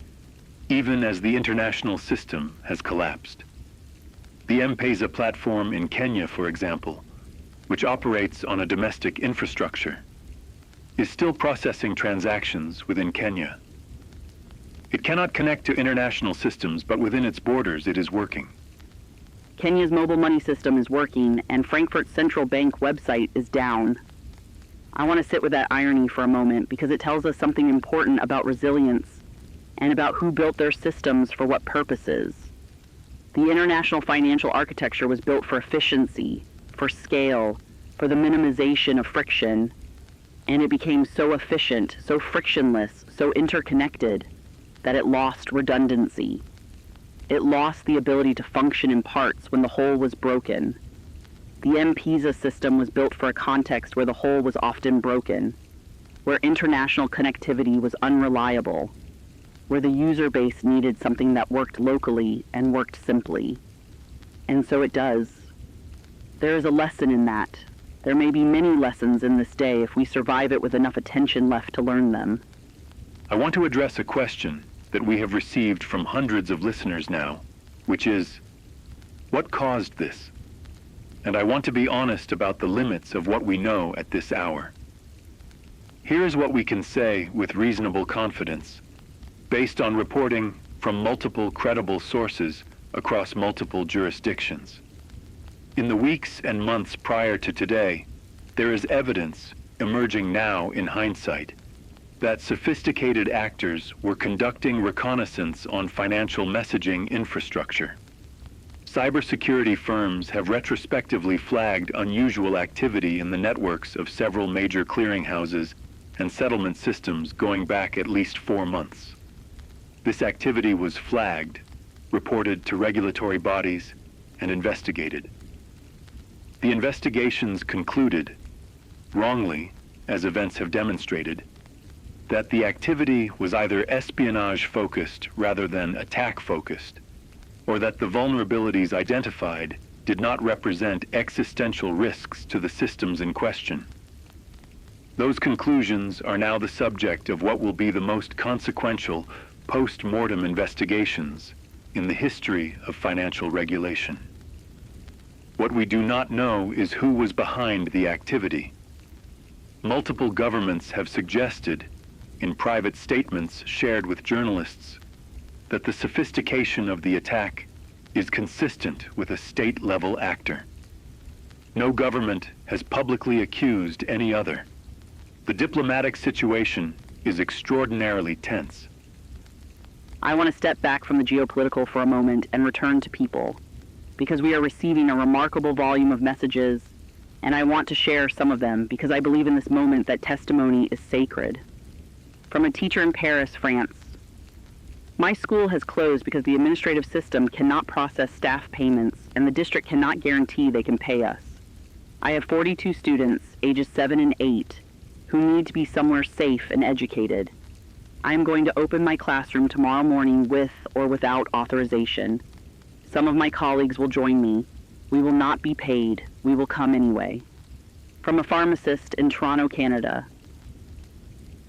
even as the international system has collapsed. The M-Pesa platform in Kenya, for example, which operates on a domestic infrastructure, is still processing transactions within Kenya. It cannot connect to international systems, but within its borders it is working. Kenya's mobile money system is working, and Frankfurt's central bank website is down. I want to sit with that irony for a moment because it tells us something important about resilience and about who built their systems for what purposes. The international financial architecture was built for efficiency, for scale, for the minimization of friction, and it became so efficient, so frictionless, so interconnected that it lost redundancy. It lost the ability to function in parts when the whole was broken. The M-Pesa system was built for a context where the whole was often broken, where international connectivity was unreliable, where the user base needed something that worked locally and worked simply. And so it does. There is a lesson in that. There may be many lessons in this day if we survive it with enough attention left to learn them. I want to address a question that we have received from hundreds of listeners now, which is, what caused this? And I want to be honest about the limits of what we know at this hour. Here is what we can say with reasonable confidence, based on reporting from multiple credible sources across multiple jurisdictions. In the weeks and months prior to today, there is evidence emerging now in hindsight that sophisticated actors were conducting reconnaissance on financial messaging infrastructure. Cybersecurity firms have retrospectively flagged unusual activity in the networks of several major clearinghouses and settlement systems going back at least 4 months. This activity was flagged, reported to regulatory bodies, and investigated. The investigations concluded, wrongly, as events have demonstrated, that the activity was either espionage-focused rather than attack-focused, or that the vulnerabilities identified did not represent existential risks to the systems in question. Those conclusions are now the subject of what will be the most consequential post-mortem investigations in the history of financial regulation. What we do not know is who was behind the activity. Multiple governments have suggested, in private statements shared with journalists, that the sophistication of the attack is consistent with a state-level actor. No government has publicly accused any other. The diplomatic situation is extraordinarily tense. I want to step back from the geopolitical for a moment and return to people, because we are receiving a remarkable volume of messages, and I want to share some of them because I believe in this moment that testimony is sacred. From a teacher in Paris, France. My school has closed because the administrative system cannot process staff payments and the district cannot guarantee they can pay us. I have 42 students, ages 7 and 8, who need to be somewhere safe and educated. I am going to open my classroom tomorrow morning with or without authorization. Some of my colleagues will join me. We will not be paid. We will come anyway. From a pharmacist in Toronto, Canada.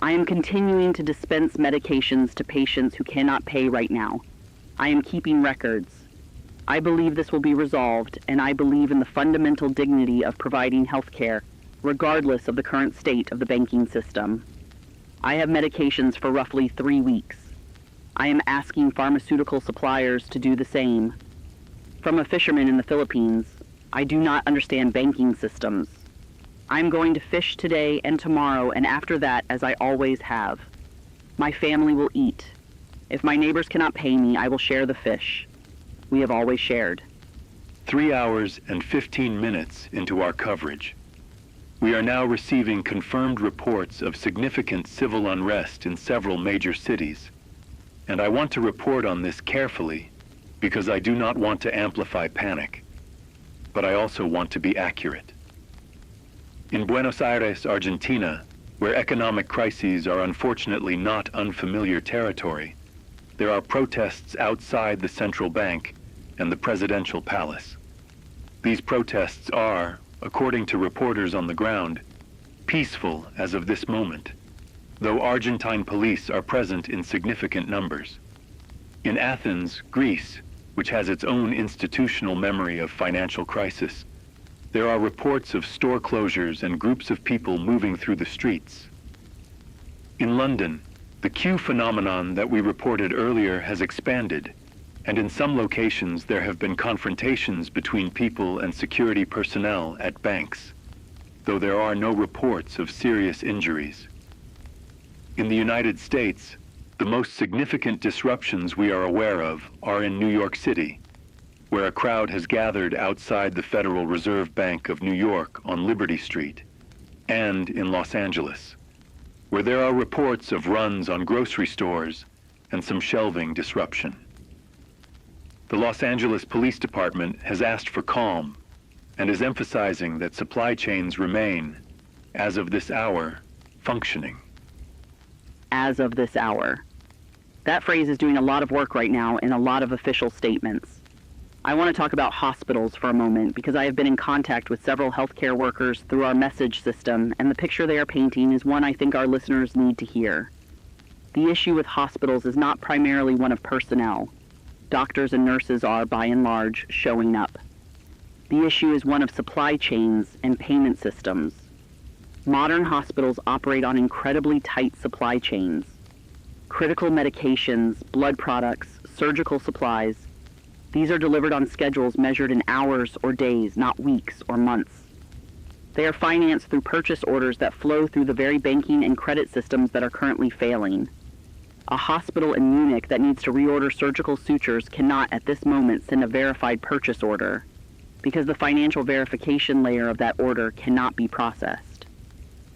I am continuing to dispense medications to patients who cannot pay right now. I am keeping records. I believe this will be resolved, and I believe in the fundamental dignity of providing health care, regardless of the current state of the banking system. I have medications for roughly 3 weeks. I am asking pharmaceutical suppliers to do the same. From a fisherman in the Philippines, I do not understand banking systems. I'm going to fish today and tomorrow and after that as I always have. My family will eat. If my neighbors cannot pay me, I will share the fish. We have always shared. 3 hours and 15 minutes into our coverage. We are now receiving confirmed reports of significant civil unrest in several major cities. And I want to report on this carefully because I do not want to amplify panic, but I also want to be accurate. In Buenos Aires, Argentina, where economic crises are unfortunately not unfamiliar territory, there are protests outside the central bank and the presidential palace. These protests are, according to reporters on the ground, peaceful as of this moment, though Argentine police are present in significant numbers. In Athens, Greece, which has its own institutional memory of financial crisis, there are reports of store closures and groups of people moving through the streets. In London, the queue phenomenon that we reported earlier has expanded, and in some locations there have been confrontations between people and security personnel at banks, though there are no reports of serious injuries. In the United States, the most significant disruptions we are aware of are in New York City, where a crowd has gathered outside the Federal Reserve Bank of New York on Liberty Street, and in Los Angeles, where there are reports of runs on grocery stores and some shelving disruption. The Los Angeles Police Department has asked for calm and is emphasizing that supply chains remain, as of this hour, functioning. As of this hour. That phrase is doing a lot of work right now in a lot of official statements. I want to talk about hospitals for a moment because I have been in contact with several healthcare workers through our message system, and the picture they are painting is one I think our listeners need to hear. The issue with hospitals is not primarily one of personnel. Doctors and nurses are, by and large, showing up. The issue is one of supply chains and payment systems. Modern hospitals operate on incredibly tight supply chains. Critical medications, blood products, surgical supplies, these are delivered on schedules measured in hours or days, not weeks or months. They are financed through purchase orders that flow through the very banking and credit systems that are currently failing. A hospital in Munich that needs to reorder surgical sutures cannot at this moment send a verified purchase order because the financial verification layer of that order cannot be processed.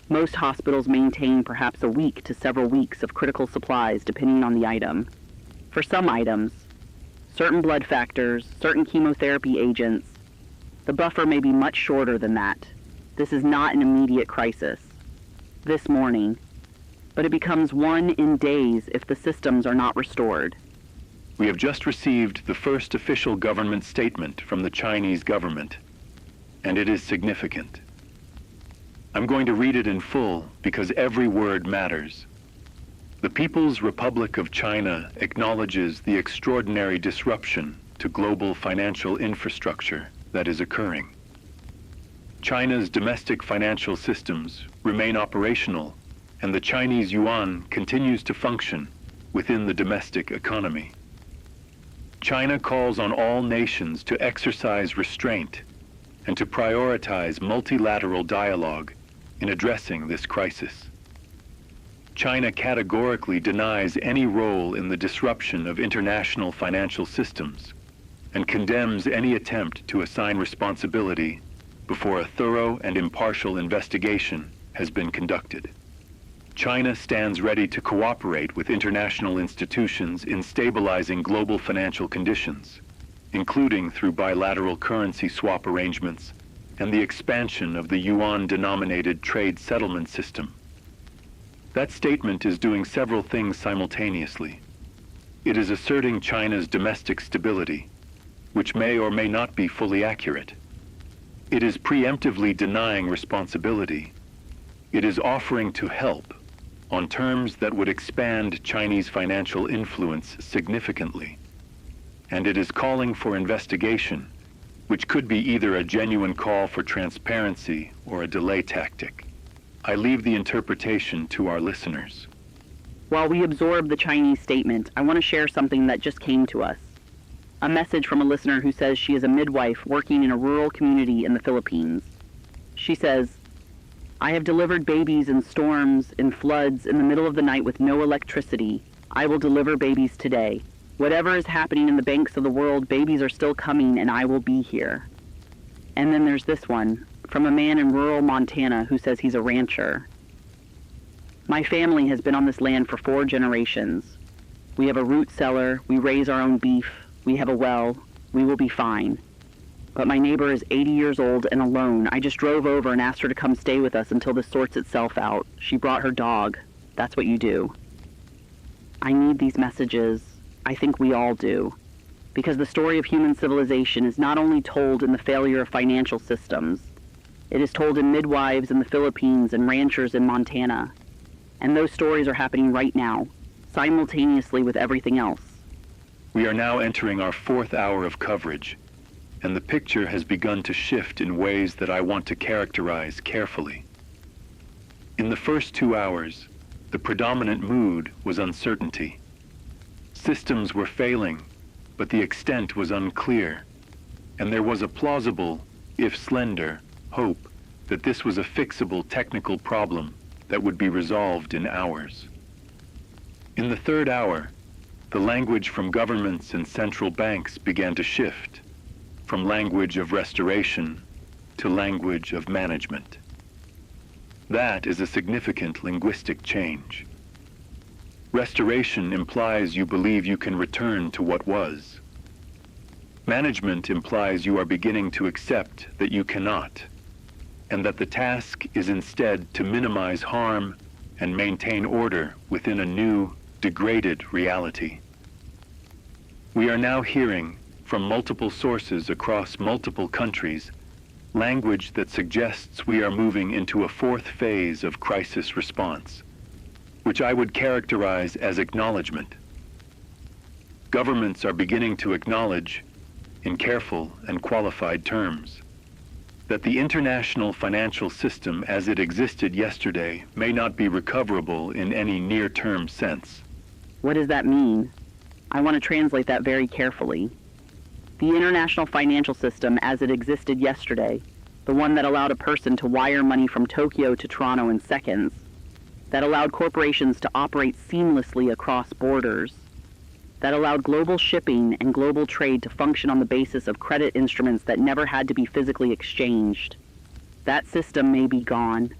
Most hospitals maintain perhaps a week to several weeks of critical supplies depending on the item. For some items, certain blood factors, certain chemotherapy agents, the buffer may be much shorter than that. This is not an immediate crisis. This morning, but it becomes one in days if the systems are not restored. We have just received the first official government statement from the Chinese government, and it is significant. I'm going to read it in full because every word matters. The People's Republic of China acknowledges the extraordinary disruption to global financial infrastructure that is occurring. China's domestic financial systems remain operational, and the Chinese yuan continues to function within the domestic economy. China calls on all nations to exercise restraint and to prioritize multilateral dialogue in addressing this crisis. China categorically denies any role in the disruption of international financial systems and condemns any attempt to assign responsibility before a thorough and impartial investigation has been conducted. China stands ready to cooperate with international institutions in stabilizing global financial conditions, including through bilateral currency swap arrangements and the expansion of the yuan-denominated trade settlement system. That statement is doing several things simultaneously. It is asserting China's domestic stability, which may or may not be fully accurate. It is preemptively denying responsibility. It is offering to help on terms that would expand Chinese financial influence significantly. And it is calling for investigation, which could be either a genuine call for transparency or a delay tactic. I leave the interpretation to our listeners. While we absorb the Chinese statement, I want to share something that just came to us. A message from a listener who says she is a midwife working in a rural community in the Philippines. She says, "I have delivered babies in storms, in floods, in the middle of the night with no electricity. I will deliver babies today. Whatever is happening in the banks of the world, babies are still coming and I will be here." And then there's this one, from a man in rural Montana who says he's a rancher. "My family has been on this land for 4 generations. We have a root cellar, we raise our own beef, we have a well, we will be fine. But my neighbor is 80 years old and alone. I just drove over and asked her to come stay with us until this sorts itself out. She brought her dog. That's what you do." I need these messages. I think we all do. Because the story of human civilization is not only told in the failure of financial systems, it is told in midwives in the Philippines and ranchers in Montana. And those stories are happening right now, simultaneously with everything else. We are now entering our 4th hour of coverage, and the picture has begun to shift in ways that I want to characterize carefully. In the first 2 hours, the predominant mood was uncertainty. Systems were failing, but the extent was unclear, and there was a plausible, if slender, hope that this was a fixable technical problem that would be resolved in hours. In the third hour, the language from governments and central banks began to shift, from language of restoration to language of management. That is a significant linguistic change. Restoration implies you believe you can return to what was. Management implies you are beginning to accept that you cannot, and that the task is instead to minimize harm and maintain order within a new, degraded reality. We are now hearing, from multiple sources across multiple countries, language that suggests we are moving into a fourth phase of crisis response, which I would characterize as acknowledgement. Governments are beginning to acknowledge, in careful and qualified terms, that the international financial system as it existed yesterday may not be recoverable in any near-term sense. What does that mean? I want to translate that very carefully. The international financial system as it existed yesterday, the one that allowed a person to wire money from Tokyo to Toronto in seconds, that allowed corporations to operate seamlessly across borders, that allowed global shipping and global trade to function on the basis of credit instruments that never had to be physically exchanged. That system may be gone.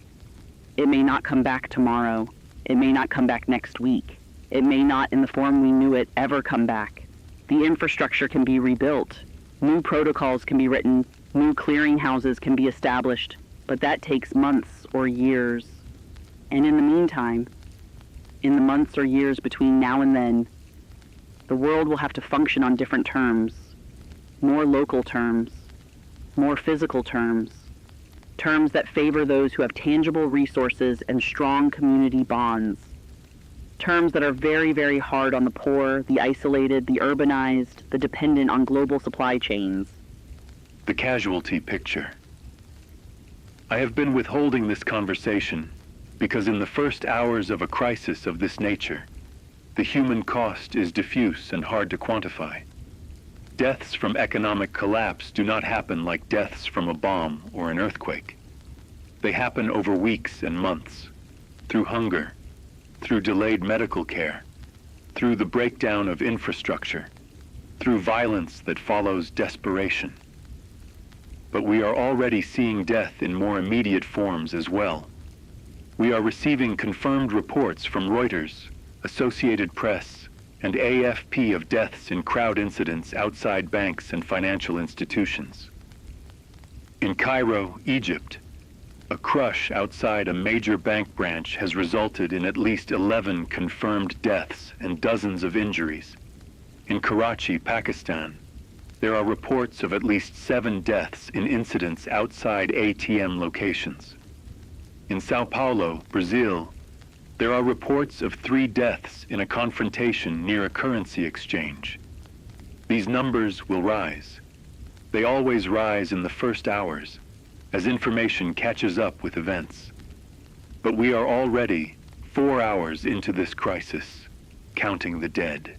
It may not come back tomorrow. It may not come back next week. It may not, in the form we knew it, ever come back. The infrastructure can be rebuilt. New protocols can be written. New clearinghouses can be established. But that takes months or years. And in the meantime, in the months or years between now and then, the world will have to function on different terms, more local terms, more physical terms, terms that favor those who have tangible resources and strong community bonds, terms that are very, very hard on the poor, the isolated, the urbanized, the dependent on global supply chains. The casualty picture. I have been withholding this conversation because in the first hours of a crisis of this nature, the human cost is diffuse and hard to quantify. Deaths from economic collapse do not happen like deaths from a bomb or an earthquake. They happen over weeks and months, through hunger, through delayed medical care, through the breakdown of infrastructure, through violence that follows desperation. But we are already seeing death in more immediate forms as well. We are receiving confirmed reports from Reuters, Associated Press, and AFP of deaths in crowd incidents outside banks and financial institutions. In Cairo, Egypt, a crush outside a major bank branch has resulted in at least 11 confirmed deaths and dozens of injuries. In Karachi, Pakistan, there are reports of at least 7 deaths in incidents outside ATM locations. In Sao Paulo, Brazil, there are reports of 3 deaths in a confrontation near a currency exchange. These numbers will rise. They always rise in the first hours, as information catches up with events. But we are already 4 hours into this crisis, counting the dead.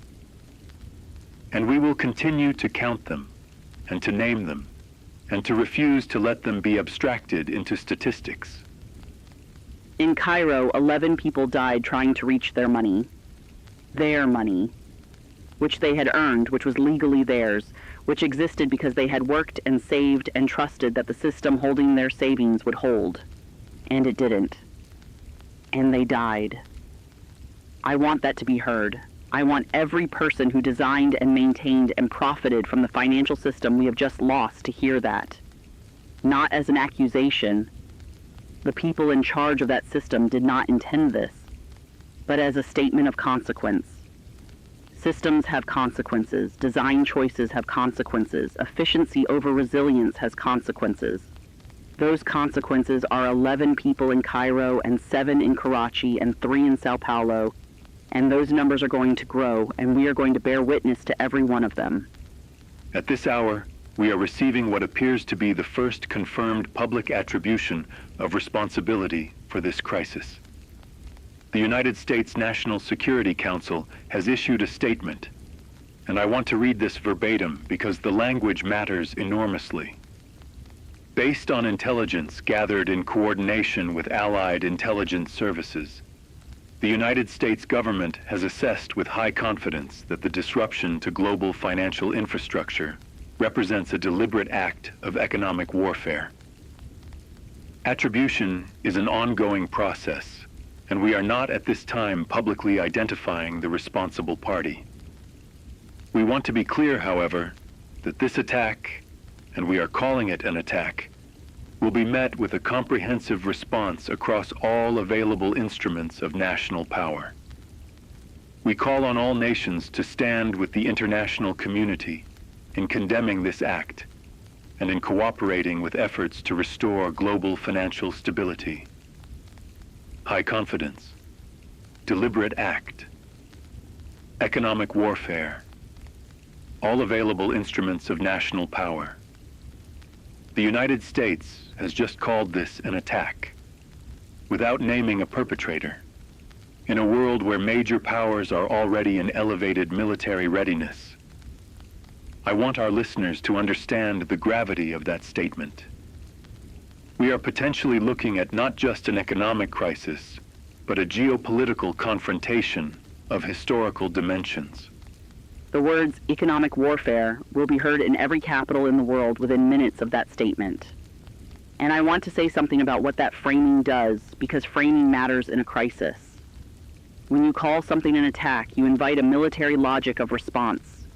And we will continue to count them, and to name them, and to refuse to let them be abstracted into statistics. In Cairo, 11 people died trying to reach their money, which they had earned, which was legally theirs, which existed because they had worked and saved and trusted that the system holding their savings would hold. And it didn't. And they died. I want that to be heard. I want every person who designed and maintained and profited from the financial system we have just lost to hear that. Not as an accusation. The people in charge of that system did not intend this, but as a statement of consequence. Systems have consequences. Design choices have consequences. Efficiency over resilience has consequences. Those consequences are 11 people in Cairo and 7 in Karachi and 3 in Sao Paulo, and those numbers are going to grow, and we are going to bear witness to every one of them. At this hour, we are receiving what appears to be the first confirmed public attribution of responsibility for this crisis. The United States National Security Council has issued a statement and I want to read this verbatim because the language matters enormously. Based on intelligence gathered in coordination with allied intelligence services, the United States government has assessed with high confidence that the disruption to global financial infrastructure represents a deliberate act of economic warfare. Attribution is an ongoing process, and we are not at this time publicly identifying the responsible party. We want to be clear, however, that this attack, and we are calling it an attack, will be met with a comprehensive response across all available instruments of national power. We call on all nations to stand with the international community in condemning this act and in cooperating with efforts to restore global financial stability. High confidence, deliberate act, economic warfare, all available instruments of national power. The United States has just called this an attack, without naming a perpetrator, in a world where major powers are already in elevated military readiness. I want our listeners to understand the gravity of that statement. We are potentially looking at not just an economic crisis, but a geopolitical confrontation of historical dimensions. The words economic warfare will be heard in every capital in the world within minutes of that statement. And I want to say something about what that framing does, because framing matters in a crisis. When you call something an attack, you invite a military logic of response.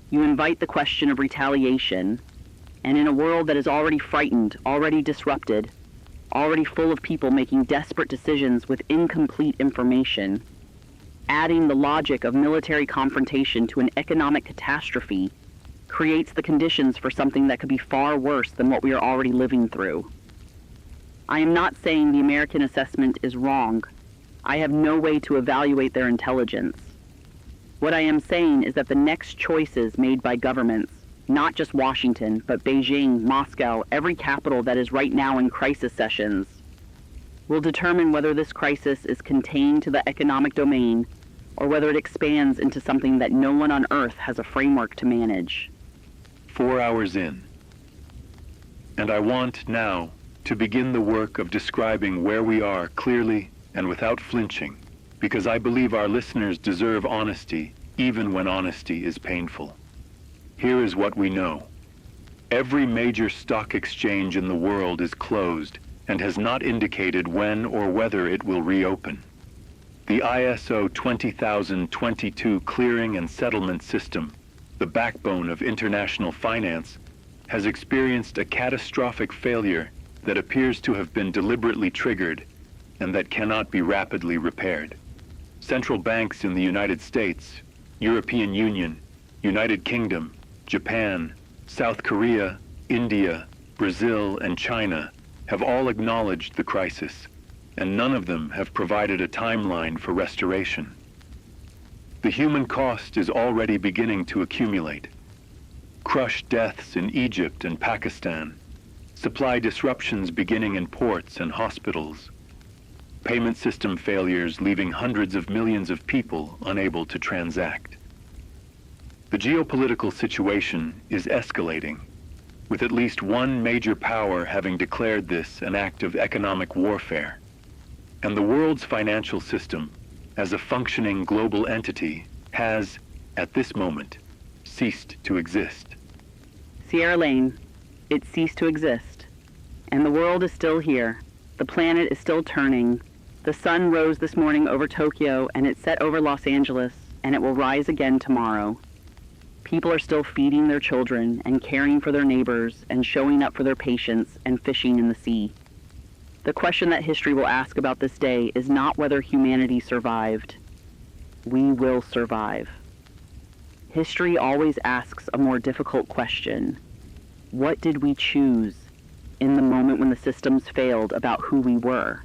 You invite the question of retaliation, and in a world that is already frightened, already disrupted, already full of people making desperate decisions with incomplete information, adding the logic of military confrontation to an economic catastrophe creates the conditions for something that could be far worse than what we are already living through. I am not saying the American assessment is wrong. I have no way to evaluate their intelligence. What I am saying is that the next choices made by governments, not just Washington, but Beijing, Moscow, every capital that is right now in crisis sessions, will determine whether this crisis is contained to the economic domain or whether it expands into something that no one on Earth has a framework to manage. 4 hours in, and I want now to begin the work of describing where we are clearly and without flinching, because I believe our listeners deserve honesty, even when honesty is painful. Here is what we know. Every major stock exchange in the world is closed and has not indicated when or whether it will reopen. The ISO 20022 clearing and settlement system, the backbone of international finance, has experienced a catastrophic failure that appears to have been deliberately triggered and that cannot be rapidly repaired. Central banks in the United States, European Union, United Kingdom, Japan, South Korea, India, Brazil, and China have all acknowledged the crisis, and none of them have provided a timeline for restoration. The human cost is already beginning to accumulate. Crushed deaths in Egypt and Pakistan, supply disruptions beginning in ports and hospitals, payment system failures leaving hundreds of millions of people unable to transact. The geopolitical situation is escalating, with at least one major power having declared this an act of economic warfare. And the world's financial system, as a functioning global entity, has, at this moment, ceased to exist. Sierra Lane, it ceased to exist. And the world is still here. The planet is still turning. The sun rose this morning over Tokyo, and it set over Los Angeles, and it will rise again tomorrow. People are still feeding their children and caring for their neighbors and showing up for their patients and fishing in the sea. The question that history will ask about this day is not whether humanity survived. We will survive. History always asks a more difficult question. What did we choose in the moment when the systems failed about who we were?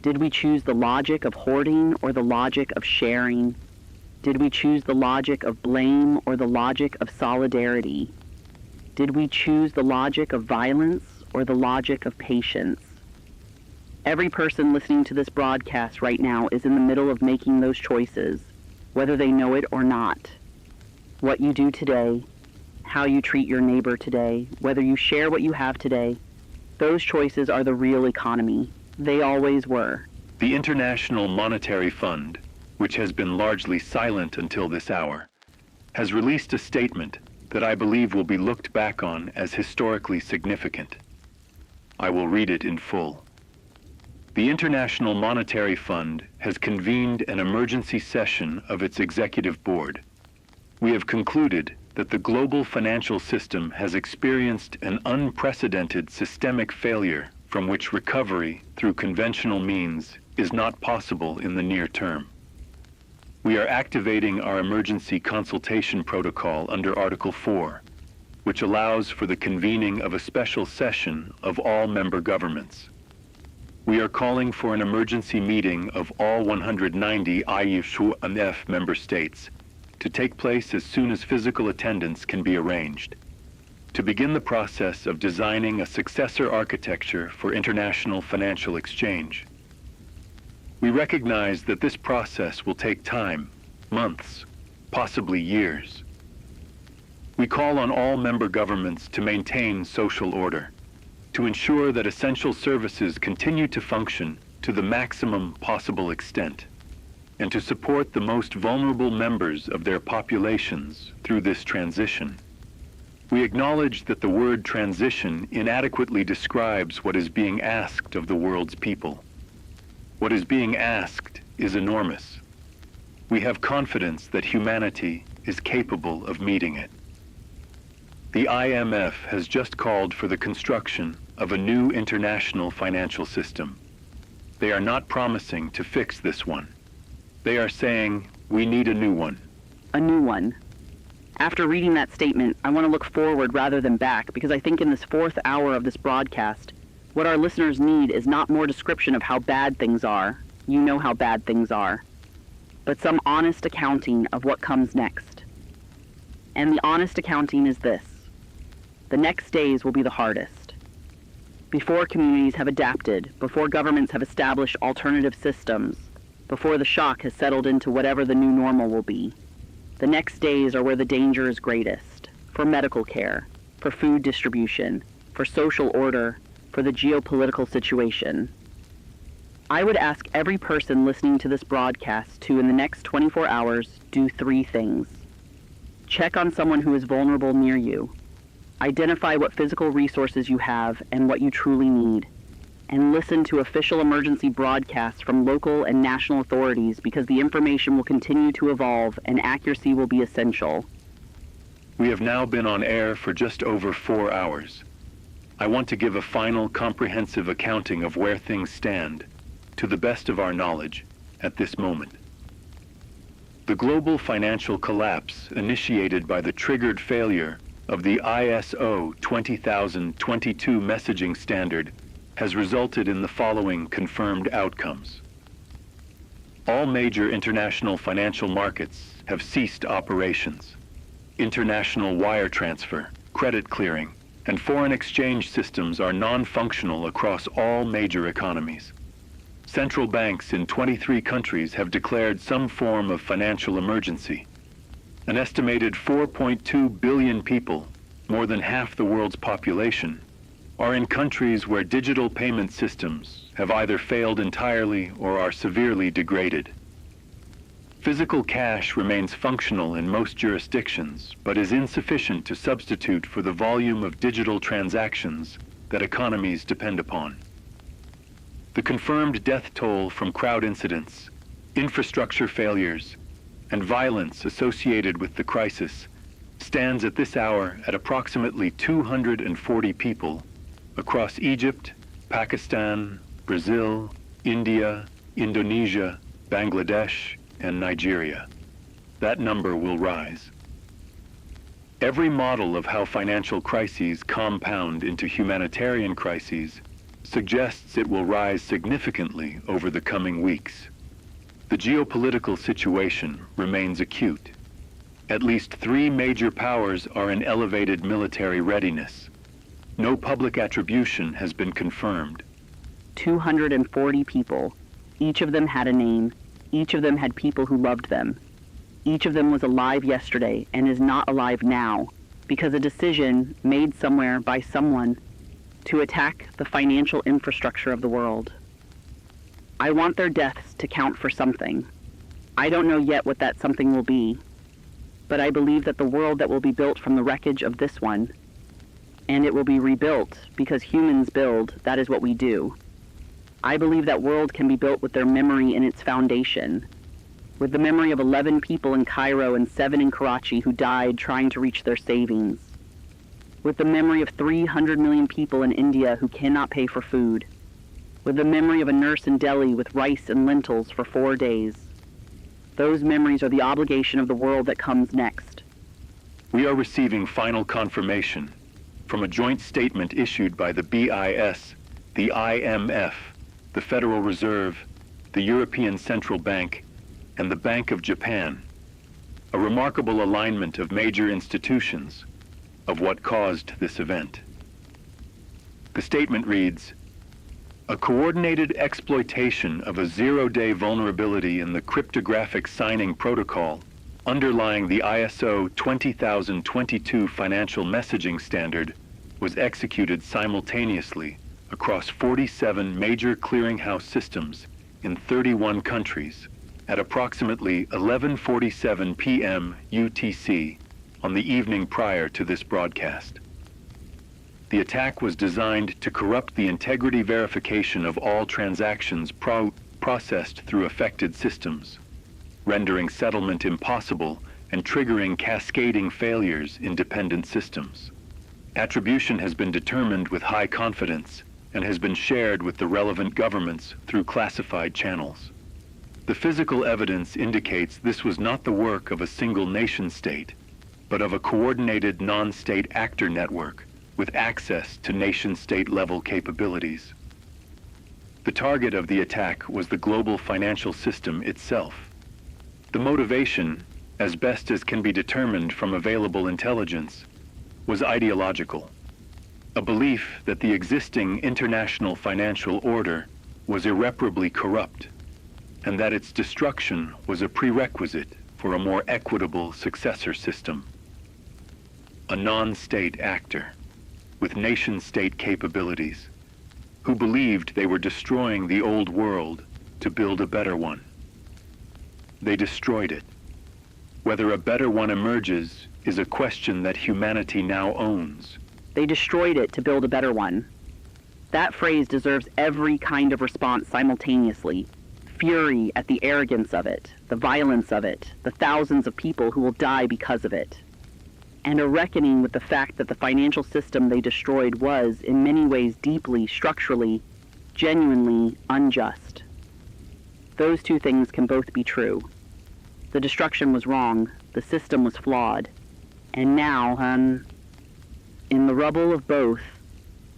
Did we choose the logic of hoarding or the logic of sharing? Did we choose the logic of blame or the logic of solidarity? Did we choose the logic of violence or the logic of patience? Every person listening to this broadcast right now is in the middle of making those choices, whether they know it or not. What you do today, how you treat your neighbor today, whether you share what you have today, those choices are the real economy. They always were. The International Monetary Fund, which has been largely silent until this hour, has released a statement that I believe will be looked back on as historically significant. I will read it in full. The International Monetary Fund has convened an emergency session of its executive board. We have concluded that the global financial system has experienced an unprecedented systemic failure from which recovery through conventional means is not possible in the near term. We are activating our emergency consultation protocol under Article 4, which allows for the convening of a special session of all member governments. We are calling for an emergency meeting of all 190 IUF member states to take place as soon as physical attendance can be arranged, to begin the process of designing a successor architecture for international financial exchange. We recognize that this process will take time, months, possibly years. We call on all member governments to maintain social order, to ensure that essential services continue to function to the maximum possible extent, and to support the most vulnerable members of their populations through this transition. We acknowledge that the word transition inadequately describes what is being asked of the world's people. What is being asked is enormous. We have confidence that humanity is capable of meeting it. The IMF has just called for the construction of a new international financial system. They are not promising to fix this one. They are saying, we need a new one. A new one. After reading that statement, I want to look forward rather than back, because I think in this fourth hour of this broadcast, what our listeners need is not more description of how bad things are. You know how bad things are. But some honest accounting of what comes next. And the honest accounting is this. The next days will be the hardest. Before communities have adapted, before governments have established alternative systems, before the shock has settled into whatever the new normal will be, the next days are where the danger is greatest, for medical care, for food distribution, for social order, for the geopolitical situation. I would ask every person listening to this broadcast to, in the next 24 hours, do 3 things. Check on someone who is vulnerable near you. Identify what physical resources you have and what you truly need. And listen to official emergency broadcasts from local and national authorities, because the information will continue to evolve and accuracy will be essential. We have now been on air for just over 4 hours. I want to give a final comprehensive accounting of where things stand, to the best of our knowledge, at this moment. The global financial collapse initiated by the triggered failure of the ISO 20022 messaging standard has resulted in the following confirmed outcomes. All major international financial markets have ceased operations. International wire transfer, credit clearing, and foreign exchange systems are non-functional across all major economies. Central banks in 23 countries have declared some form of financial emergency. An estimated 4.2 billion people, more than half the world's population, are in countries where digital payment systems have either failed entirely or are severely degraded. Physical cash remains functional in most jurisdictions, but is insufficient to substitute for the volume of digital transactions that economies depend upon. The confirmed death toll from crowd incidents, infrastructure failures, and violence associated with the crisis stands at this hour at approximately 240 people across Egypt, Pakistan, Brazil, India, Indonesia, Bangladesh, and Nigeria. That number will rise. Every model of how financial crises compound into humanitarian crises suggests it will rise significantly over the coming weeks. The geopolitical situation remains acute. At least 3 major powers are in elevated military readiness. No public attribution has been confirmed. 240 people. Each of them had a name. Each of them had people who loved them. Each of them was alive yesterday and is not alive now because a decision made somewhere by someone to attack the financial infrastructure of the world. I want their deaths to count for something. I don't know yet what that something will be, but I believe that the world that will be built from the wreckage of this one, and it will be rebuilt because humans build, that is what we do. I believe that world can be built with their memory in its foundation, with the memory of 11 people in Cairo and 7 in Karachi who died trying to reach their savings, with the memory of 300 million people in India who cannot pay for food, with the memory of a nurse in Delhi with rice and lentils for 4 days. Those memories are the obligation of the world that comes next. We are receiving final confirmation from a joint statement issued by the BIS, the IMF, the Federal Reserve, the European Central Bank, and the Bank of Japan, a remarkable alignment of major institutions of what caused this event. The statement reads, "A coordinated exploitation of a zero-day vulnerability in the cryptographic signing protocol underlying the ISO 20022 financial messaging standard was executed simultaneously across 47 major clearinghouse systems in 31 countries at approximately 11:47 p.m. UTC on the evening prior to this broadcast. The attack was designed to corrupt the integrity verification of all transactions processed through affected systems, rendering settlement impossible and triggering cascading failures in dependent systems. Attribution has been determined with high confidence and has been shared with the relevant governments through classified channels. The physical evidence indicates this was not the work of a single nation-state, but of a coordinated non-state actor network with access to nation-state level capabilities. The target of the attack was the global financial system itself. The motivation, as best as can be determined from available intelligence, was ideological. A belief that the existing international financial order was irreparably corrupt, and that its destruction was a prerequisite for a more equitable successor system. A non-state actor with nation-state capabilities who believed they were destroying the old world to build a better one. They destroyed it. Whether a better one emerges is a question that humanity now owns. They destroyed it to build a better one. That phrase deserves every kind of response simultaneously. Fury at the arrogance of it, the violence of it, the thousands of people who will die because of it, and a reckoning with the fact that the financial system they destroyed was, in many ways, deeply, structurally, genuinely unjust. Those two things can both be true. The destruction was wrong, the system was flawed, and now, in the rubble of both,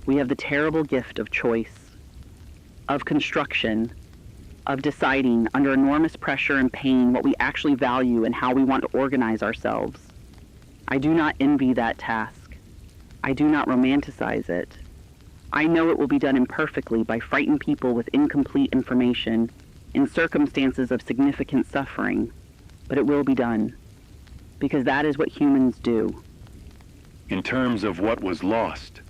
we have the terrible gift of choice, of construction, of deciding under enormous pressure and pain what we actually value and how we want to organize ourselves. I do not envy that task. I do not romanticize it. I know it will be done imperfectly by frightened people with incomplete information in circumstances of significant suffering, but it will be done, because that is what humans do. In terms of what was lost,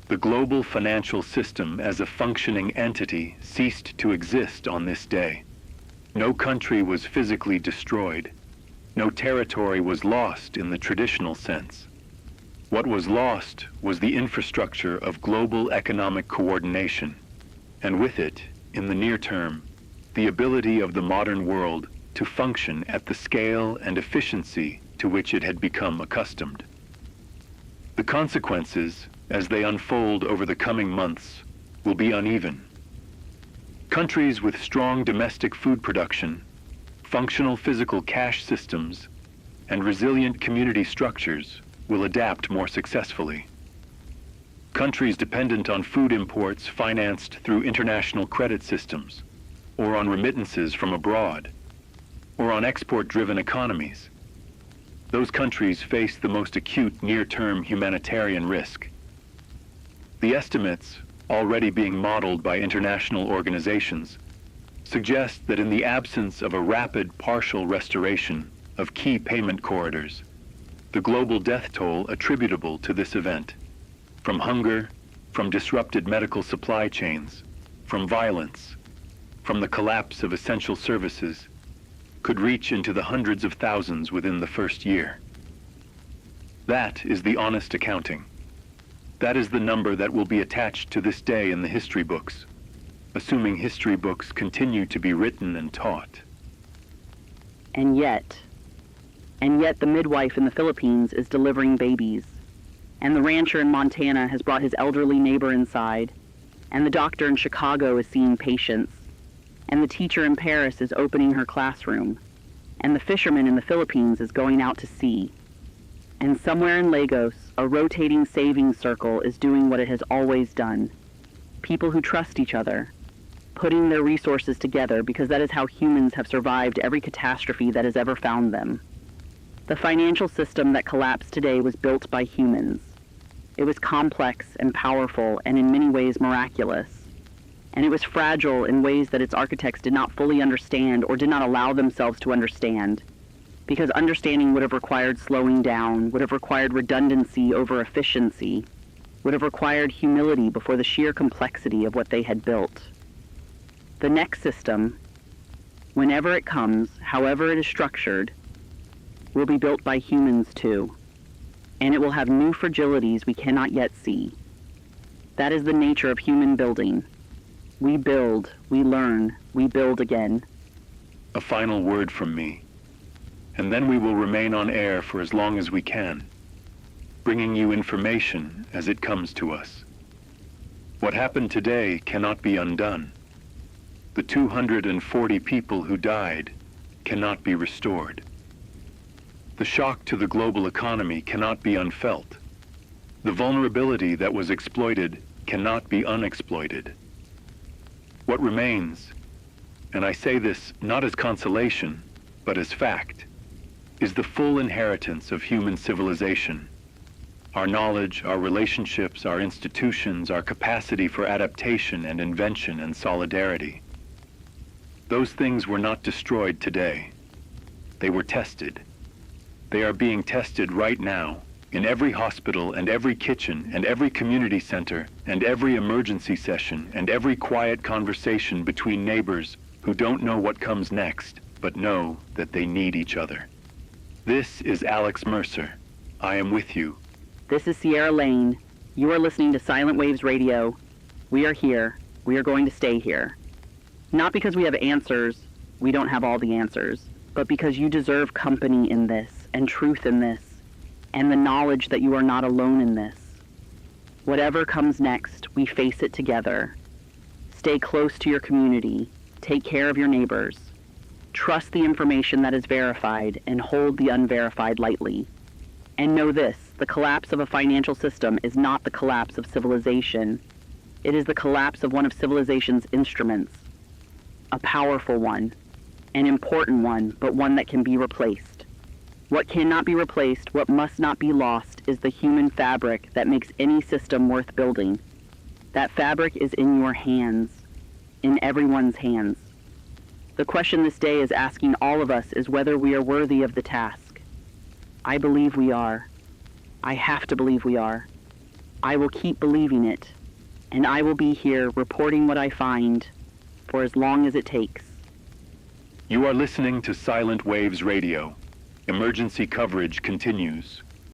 the global financial system as a functioning entity ceased to exist on this day. No country was physically destroyed. No territory was lost in the traditional sense. What was lost was the infrastructure of global economic coordination, and with it, in the near term, the ability of the modern world to function at the scale and efficiency to which it had become accustomed. The consequences, as they unfold over the coming months, will be uneven. Countries with strong domestic food production, functional physical cash systems, and resilient community structures will adapt more successfully. Countries dependent on food imports financed through international credit systems, or on remittances from abroad, or on export-driven economies, those countries face the most acute near-term humanitarian risk. The estimates, already being modeled by international organizations, suggest that in the absence of a rapid partial restoration of key payment corridors, the global death toll attributable to this event, from hunger, from disrupted medical supply chains, from violence, from the collapse of essential services, could reach into the hundreds of thousands within the first year. That is the honest accounting. That is the number that will be attached to this day in the history books, assuming history books continue to be written and taught. And yet the midwife in the Philippines is delivering babies, and the rancher in Montana has brought his elderly neighbor inside, and the doctor in Chicago is seeing patients, and the teacher in Paris is opening her classroom, and the fisherman in the Philippines is going out to sea. And somewhere in Lagos, a rotating savings circle is doing what it has always done. People who trust each other, putting their resources together because that is how humans have survived every catastrophe that has ever found them. The financial system that collapsed today was built by humans. It was complex and powerful and in many ways miraculous. And it was fragile in ways that its architects did not fully understand or did not allow themselves to understand. Because understanding would have required slowing down, would have required redundancy over efficiency, would have required humility before the sheer complexity of what they had built. The next system, whenever it comes, however it is structured, will be built by humans too, and it will have new fragilities we cannot yet see. That is the nature of human building. We build, we learn, we build again. A final word from me, and then we will remain on air for as long as we can, bringing you information as it comes to us. What happened today cannot be undone. The 240 people who died cannot be restored. The shock to the global economy cannot be unfelt. The vulnerability that was exploited cannot be unexploited. What remains, and I say this not as consolation, but as fact, is the full inheritance of human civilization. Our knowledge, our relationships, our institutions, our capacity for adaptation and invention and solidarity. Those things were not destroyed today. They were tested. They are being tested right now in every hospital and every kitchen and every community center and every emergency session and every quiet conversation between neighbors who don't know what comes next, but know that they need each other. This is Alex Mercer. I am with you. This is Sierra Lane. You are listening to Silent Waves Radio. We are here. We are going to stay here. Not because we have answers. We don't have all the answers. But because you deserve company in this, and truth in this, and the knowledge that you are not alone in this. Whatever comes next, we face it together. Stay close to your community. Take care of your neighbors. Trust the information that is verified and hold the unverified lightly. And know this, the collapse of a financial system is not the collapse of civilization. It is the collapse of one of civilization's instruments. A powerful one, an important one, but one that can be replaced. What cannot be replaced, what must not be lost, is the human fabric that makes any system worth building. That fabric is in your hands, in everyone's hands. The question this day is asking all of us is whether we are worthy of the task. I believe we are. I have to believe we are. I will keep believing it, and I will be here reporting what I find for as long as it takes. You are listening to Silent Waves Radio. Emergency coverage continues.